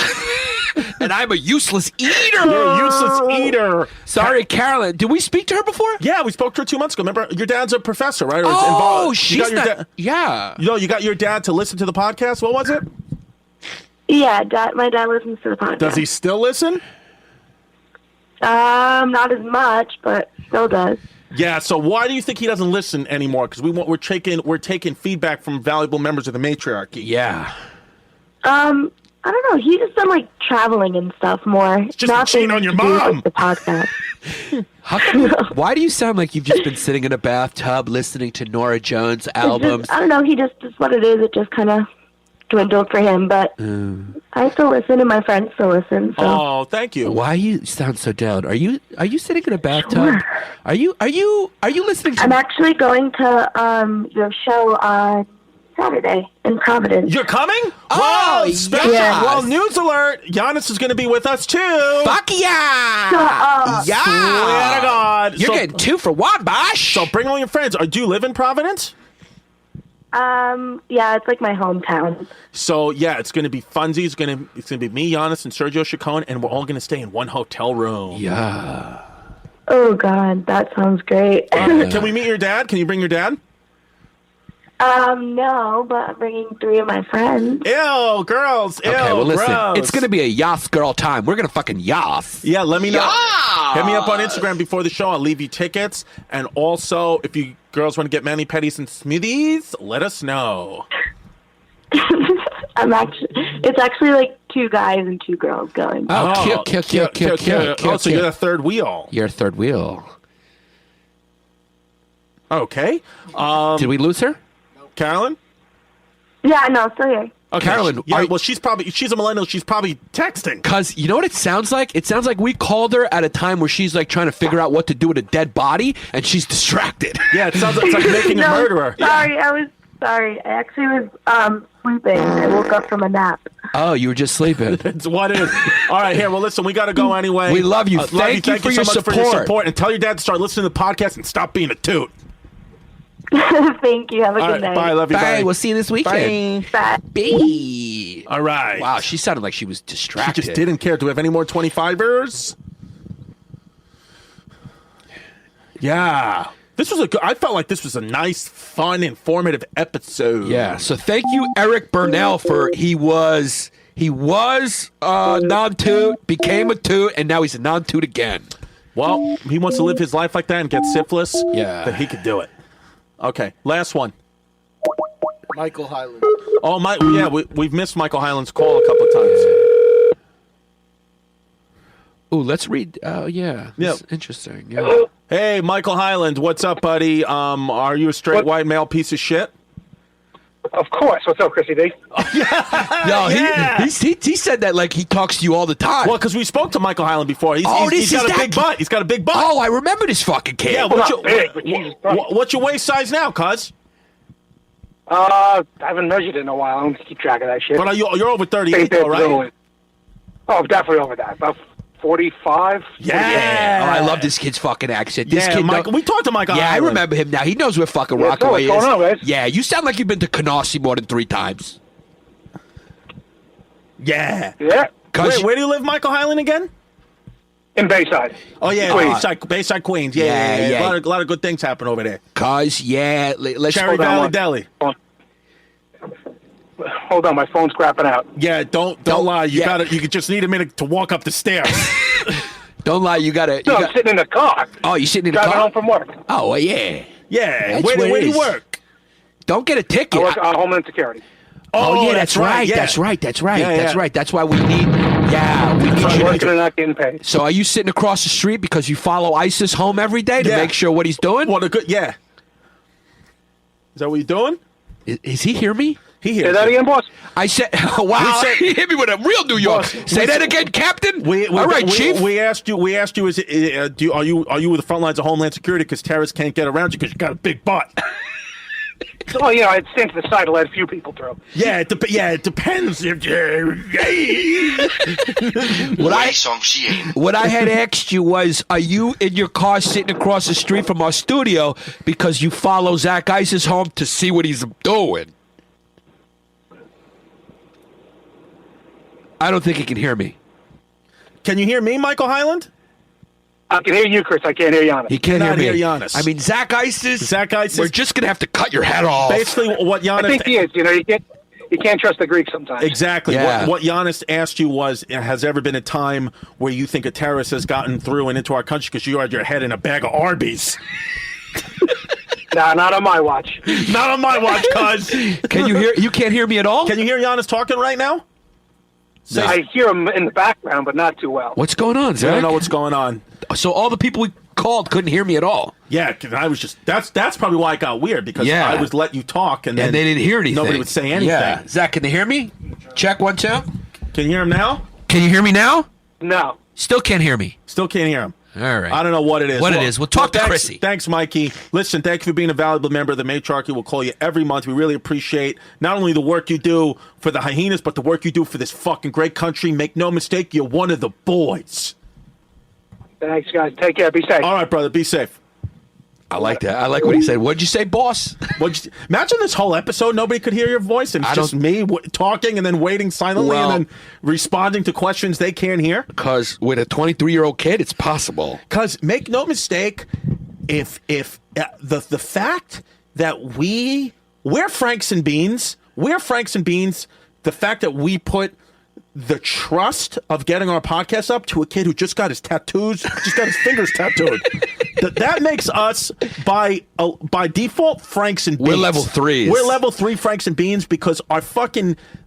And I'm a useless eater. You're a useless eater. Sorry, Carolyn. Did we speak to her before? Yeah, we spoke to her 2 months ago. Remember, your dad's a professor, right? She's not... Yeah. You got your dad to listen to the podcast? What was it? Yeah, my dad listens to the podcast. Does he still listen? Not as much, but still does. Yeah, so why do you think he doesn't listen anymore? Because we're taking feedback from valuable members of the matriarchy. Yeah. I don't know. He's just done like traveling and stuff more. It's just cheating on your mom. The podcast. Why do you sound like you've just been sitting in a bathtub listening to Nora Jones albums? I don't know. It's what it is. It just kind of dwindled for him, but I still listen, and my friends still listen. So. Oh, thank you. Why you sound so down? Are you sitting in a bathtub? Sure. Are you listening to? I'm actually going to your show on Saturday in Providence. You're coming? Oh, special. yes. Well, news alert. Giannis is going to be with us, too. Fuck yeah. Yeah. Swear to God. You're getting 2 for 1, Bosh. So bring all your friends. Do you live in Providence? Yeah, it's like my hometown. So, yeah, it's going to be funsies. It's going to be me, Giannis, and Sergio Chacon, and we're all going to stay in one hotel room. Yeah. Oh, God. That sounds great. Can we meet your dad? Can you bring your dad? No, but I'm bringing 3 of my friends. Ew, girls. Ew, okay, well, listen. gross. It's going to be a yas girl time. We're going to fucking yas. Yeah, let me know. Hit me up on Instagram before the show. I'll leave you tickets. And also, if you girls want to get mani-pedis and smoothies, let us know. It's actually like 2 guys and 2 girls going. Oh, kill. Oh, so you're the third wheel. You're a third wheel. Okay. Did we lose her? Carolyn? Yeah, no, still here. Okay. Carolyn, well, she's a millennial. She's probably texting. Because you know what it sounds like? It sounds like we called her at a time where she's like trying to figure out what to do with a dead body, and she's distracted. Yeah, it sounds like it's like making a murderer. Sorry, I was sorry. I actually was sleeping. I woke up from a nap. Oh, you were just sleeping. It's what it is. All right, here. Well, listen, we got to go anyway. We love you. Thank you for your so much support. for your support. And tell your dad to start listening to the podcast and stop being a toot. Thank you. Have a good night. Bye. Love you. Bye. We'll see you this weekend. Bye. Bye. All right. Wow, she sounded like she was distracted. She just didn't care. Do we have any more 25ers? Yeah. This was I felt like this was a nice, fun, informative episode. Yeah. So thank you, Eric Burnell, for he was non-toot, became a toot, and now he's a non-toot again. Well, he wants to live his life like that and get syphilis. Yeah. Then he could do it. Okay, last one. Michael Hyland. Oh, yeah, we've missed Michael Hyland's call a couple of times. Ooh, let's read. Oh, yeah. Yeah. Interesting. Yeah. Hey, Michael Hyland, what's up, buddy? Are you a straight white male piece of shit? Of course. What's up, Chrissy D? No, he said that like he talks to you all the time. Well, because we spoke to Michael Hyland before. He's got a big butt. He's got a big butt. Oh, I remember this fucking kid. Yeah, what's your waist size now, cuz? I haven't measured it in a while. I don't keep track of that shit. But you're over 38, though, right? Oh, definitely over that. About 45. Yeah. Oh, I love this kid's fucking accent. This kid, Michael, we talked to Michael Hyland. I remember him now. He knows where fucking Rockaway is. What's going on, guys? Yeah, you sound like you've been to Canarsie more than 3 times. Yeah. Yeah. Where do you live, Michael Hyland, again? In Bayside. Oh, yeah, Queens. Bayside, Queens. Yeah. A lot of good things happen over there. Let's Cherry Valley Deli. Hold on, my phone's crapping out. Yeah, don't lie. You just need a minute to walk up the stairs. Don't lie. I'm sitting in the car. Oh, you're sitting in the car? Driving home from work. Oh, well, yeah. Yeah. Where do you work? Don't get a ticket. I work on Homeland Security. Oh, yeah, that's right. Yeah. That's right. Yeah. That's right. That's why we need. Yeah, we need I'm you. working and not getting paid. So, are you sitting across the street because you follow ISIS home every day to make sure what he's doing? Yeah. Is that what you're doing? Is he hear me? He hears Say that again, boss. I said, wow, he hit me with a real New York. Say that again, Captain. All right, Chief. We asked you. Is it, are you with the front lines of Homeland Security because terrorists can't get around you because you got a big butt? Oh, yeah, I'd stand to the side to let a few people through. Yeah, it depends. What I had asked you was, are you in your car sitting across the street from our studio because you follow Zach Isis home to see what he's doing? I don't think he can hear me. Can you hear me, Michael Hyland? I can hear you, Chris. I can't hear Giannis. He can't hear me. Giannis. I mean, Zach Isis. We're just gonna have to cut your head off. Basically, what Giannis. I think he is. You can't trust the Greeks sometimes. Exactly. Yeah. What Giannis asked you was, has there ever been a time where you think a terrorist has gotten through and into our country because you had your head in a bag of Arby's? Nah, not on my watch. Not on my watch, cuz. Can you hear? You can't hear me at all? Can you hear Giannis talking right now? I hear him in the background, but not too well. What's going on, Zach? I don't know what's going on. So all the people we called couldn't hear me at all. Yeah, because I was just that's probably why it got weird because I was letting you talk and then they didn't hear anything. Nobody would say anything. Yeah. Zach, can they hear me? Check 1 2. Can you hear him now? Can you hear me now? No. Still can't hear me. Still can't hear him. All right. I don't know what it is. We'll talk to Chrissy. Thanks, Mikey. Listen, thank you for being a valuable member of the Matriarchy. We'll call you every month. We really appreciate not only the work you do for the Hyenas, but the work you do for this fucking great country. Make no mistake, you're one of the boys. Thanks, guys. Take care. Be safe. All right, brother. Be safe. I like that. I like what he said. What'd you say, boss? Imagine this whole episode, nobody could hear your voice, and it's just me talking and then waiting silently and then responding to questions they can't hear. Because with a 23-year-old kid, it's possible. Because make no mistake, if the fact that we're Franks and Beans, the fact that we put the trust of getting our podcast up to a kid who just got his fingers tattooed. That makes us by default Franks and Beans. We're level 3s. We're level 3 Franks and Beans because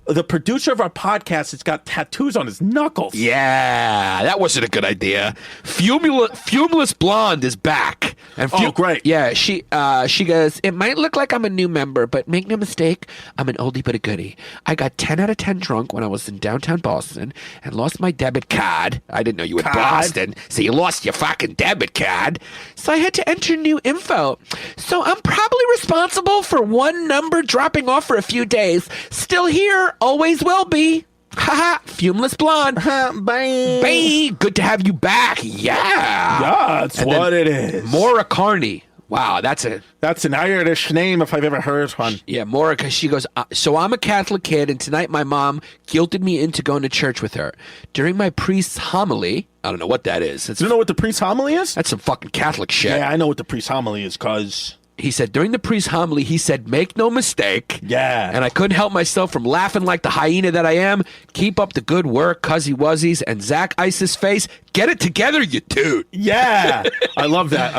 the producer of our podcast has got tattoos on his knuckles. Yeah, that wasn't a good idea. Fumulous Blonde is back. And great. Yeah, she goes, it might look like I'm a new member, but make no mistake, I'm an oldie but a goodie. I got 10 out of 10 drunk when I was in downtown Boston and lost my debit card. I didn't know you were in Boston, so you lost your fucking debit card. So I had to enter new info. So I'm probably responsible for one number dropping off for a few days. Still here, always will be. Haha, Fumulous Blonde. Bye. Good to have you back. Yeah. That's what it is. Maura Carney. Wow, that's an Irish name if I've ever heard one. Yeah, Maura, because she goes, so I'm a Catholic kid, and tonight my mom guilted me into going to church with her. During my priest's homily, I don't know what that is. Do you know what the priest's homily is? That's some fucking Catholic shit. Yeah, I know what the priest's homily is, because... He said, during the priest's homily, he said, make no mistake. Yeah. And I couldn't help myself from laughing like the hyena that I am. Keep up the good work, Cuzzy Wuzzies, and Zach Isis face. Get it together, you toot. Yeah. I love that.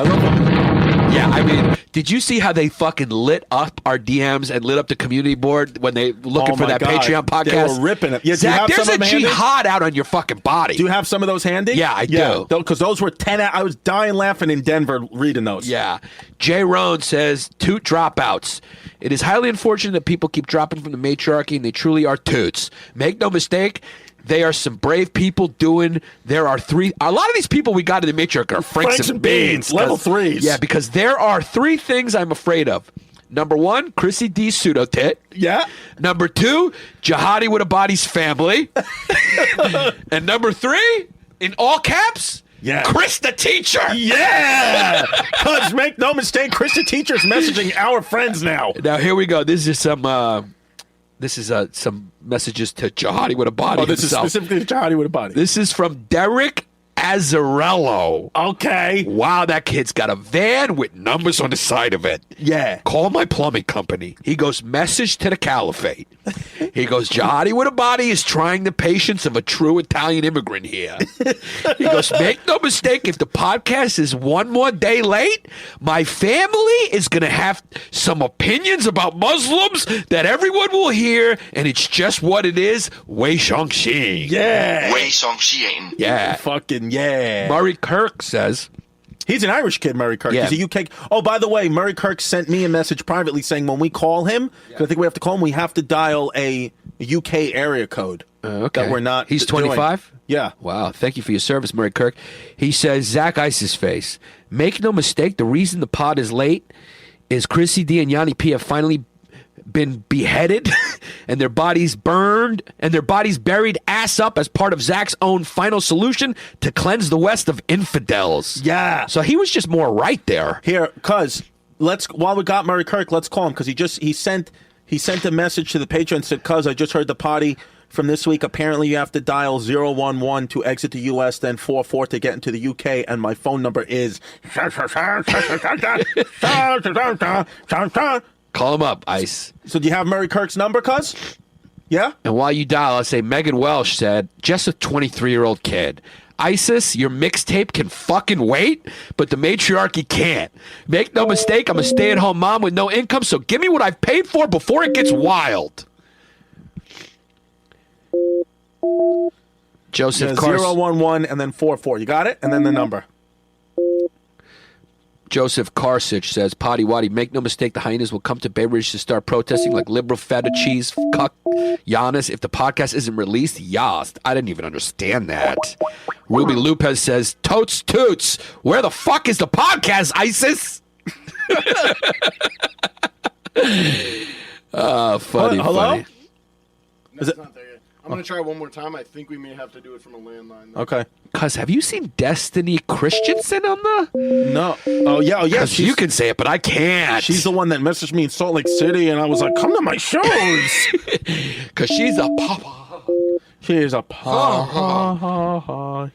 Yeah, I mean, did you see how they fucking lit up our DMs and lit up the community board when they looking for that God. Patreon podcast? They were ripping it. Yeah, Zach, there's a jihad out on your fucking body. Do you have some of those handy? Yeah, I do. Because those were 10 I was dying laughing in Denver reading those. Yeah. Jay Rohn says, toot dropouts. It is highly unfortunate that people keep dropping from the matriarchy, and they truly are toots. Make no mistake, they are some brave people doing. A lot of these people we got in the matriarchy are Franks and Beans. Level 3s. Yeah, because there are 3 things I'm afraid of. Number 1, Chrissy D. Pseudo-tit. Yeah. Number 2, Jihadi with a body's family. And number 3, in all caps, yeah, Chris the teacher. Yeah. Because make no mistake, Chris the teacher's messaging our friends now. Now, here we go. This is some messages to Jihadi with a body. Oh, this himself. is specifically to Jihadi with a body. This is from Derek Azzarello. Okay. Wow, that kid's got a van with numbers on the side of it. Yeah. Call my plumbing company. He goes, message to the caliphate. He goes, Jihadi with a body is trying the patience of a true Italian immigrant here. He goes, make no mistake, if the podcast is one more day late, my family is going to have some opinions about Muslims that everyone will hear, and it's just what it is. Wei Shangxi. Yeah. Wei Shangxi. Yeah. Fucking yeah. Murray Kirk says, He's an Irish kid, Murray Kirk. Yeah. He's a UK. Oh, by the way, Murray Kirk sent me a message privately saying when we call him, because I think we have to call him, we have to dial a UK area code. Okay. That we're not. He's 25? Yeah. Wow. Thank you for your service, Murray Kirk. He says, Zach Ice's face. Make no mistake, the reason the pod is late is Chrissy D and Yanni P have finally been beheaded and their bodies burned and their bodies buried ass up as part of Zach's own final solution to cleanse the West of infidels. Yeah. So he was just more right there. Here, cuz while we got Murray Kirk, let's call him because he sent a message to the patron and said, "Cuz I just heard the potty from this week. Apparently you have to dial 011 to exit the US, then 44 to get into the UK, and my phone number is Call him up, Ice." So do you have Murray Kirk's number, cuz? Yeah? And while you dial, I'll say Megan Welsh said, just a 23-year-old kid. ISIS, your mixtape can fucking wait, but the matriarchy can't. Make no mistake, I'm a stay-at-home mom with no income, so give me what I've paid for before it gets wild. Joseph Carson. 011 and then 44. You got it? And then the number. Joseph Karsich says, Potty Waddy, make no mistake, the Hyenas will come to Bay Ridge to start protesting like liberal feta cheese cuck Hyenas if the podcast isn't released. Yas. I didn't even understand that. Ruby Lopez says, Totes Toots, where the fuck is the podcast, ISIS? Funny, hello? funny. No, it's not there yet. I'm going to try one more time. I think we may have to do it from a landline, though. Okay. Cuz, have you seen Destiny Christensen on the... No. Oh, yeah. Cuz you can say it, but I can't. She's the one that messaged me in Salt Lake City, and I was like, come to my shows. Because she's a papa. She's a papa.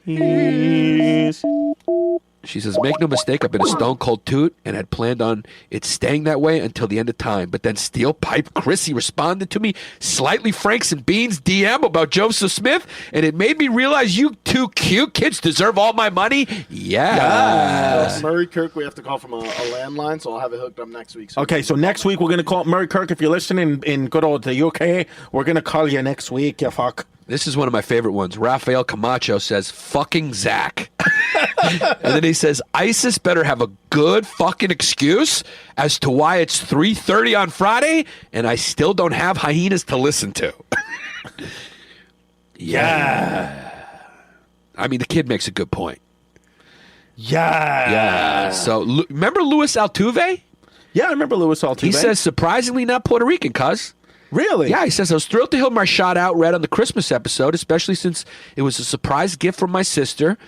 She says, make no mistake, I've been a stone cold toot and had planned on it staying that way until the end of time. But then Steel Pipe Chrissy responded to me, slightly Franks and Beans DM about Joseph Smith, and it made me realize you two cute kids deserve all my money. Yeah. Murray Kirk, we have to call from a landline, so I'll have it hooked up next week. Okay, so next week we're going to call Murray Kirk. If you're listening in good old the UK, we're going to call you next week, you fuck. This is one of my favorite ones. Rafael Camacho says, fucking Zach. And then he says, ISIS better have a good fucking excuse as to why it's 3:30 on Friday and I still don't have Hyenas to listen to. Yeah. I mean, the kid makes a good point. Yeah. So, remember Luis Altuve? Yeah, I remember Luis Altuve. He says, surprisingly not Puerto Rican, cuz. Really? Yeah, he says, I was thrilled to hear my shout out read on the Christmas episode, especially since it was a surprise gift from my sister,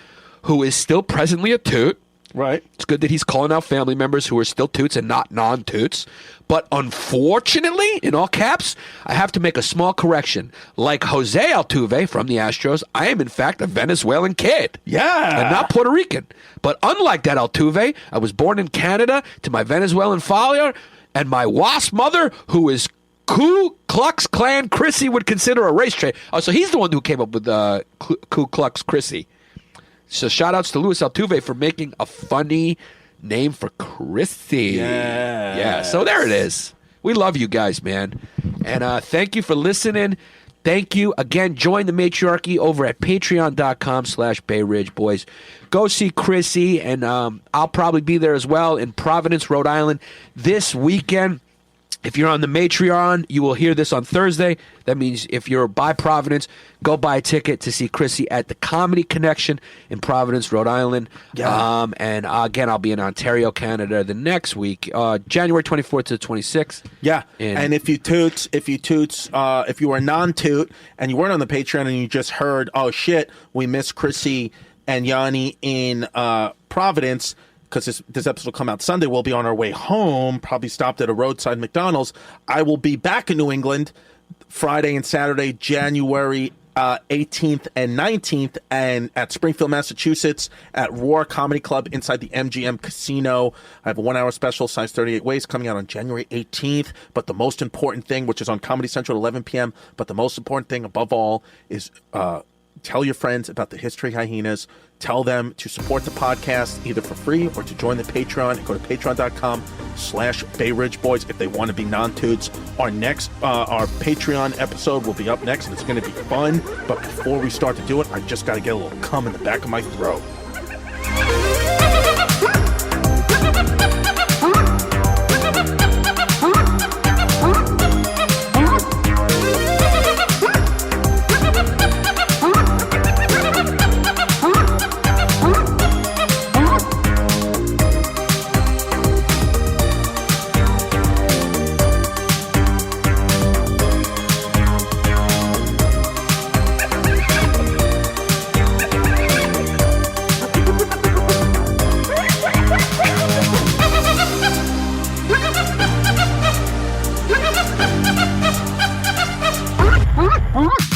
who is still presently a toot. Right. It's good that he's calling out family members who are still toots and not non-toots. But unfortunately, in all caps, I have to make a small correction. Like Jose Altuve from the Astros, I am in fact a Venezuelan kid. Yeah. And not Puerto Rican. But unlike that Altuve, I was born in Canada to my Venezuelan father and my wasp mother, who is Ku Klux Klan Chrissy would consider a race trait. Oh, so he's the one who came up with Ku Klux Chrissy. So shout outs to Luis Altuve for making a funny name for Chrissy. Yeah. So there it is. We love you guys, man. And thank you for listening. Thank you. Again, join the matriarchy over at patreon.com/Bay Ridge Boys. Go see Chrissy, and I'll probably be there as well in Providence, Rhode Island this weekend. If you're on the Matreon, you will hear this on Thursday. That means if you're by Providence, go buy a ticket to see Chrissy at the Comedy Connection in Providence, Rhode Island. Yeah. And again, I'll be in Ontario, Canada the next week, January 24th to the 26th. Yeah. And if you were non-toot and you weren't on the Patreon and you just heard, oh shit, we miss Chrissy and Yanni in Providence, because this episode will come out Sunday, we'll be on our way home, probably stopped at a roadside McDonald's. I will be back in New England Friday and Saturday, January 18th and 19th, and at Springfield, Massachusetts, at Roar Comedy Club inside the MGM Casino. I have a 1-hour special, Size 38 Waist, coming out on January 18th. But the most important thing, which is on Comedy Central at 11 p.m., but the most important thing above all is tell your friends about the History Hyenas. Tell them to support the podcast either for free or to join the Patreon. Go to patreon.com/Bay Ridge Boys if they want to be non-toots. Our Patreon episode will be up next, and it's going to be fun. But before we start to do it, I just got to get a little cum in the back of my throat. Huh?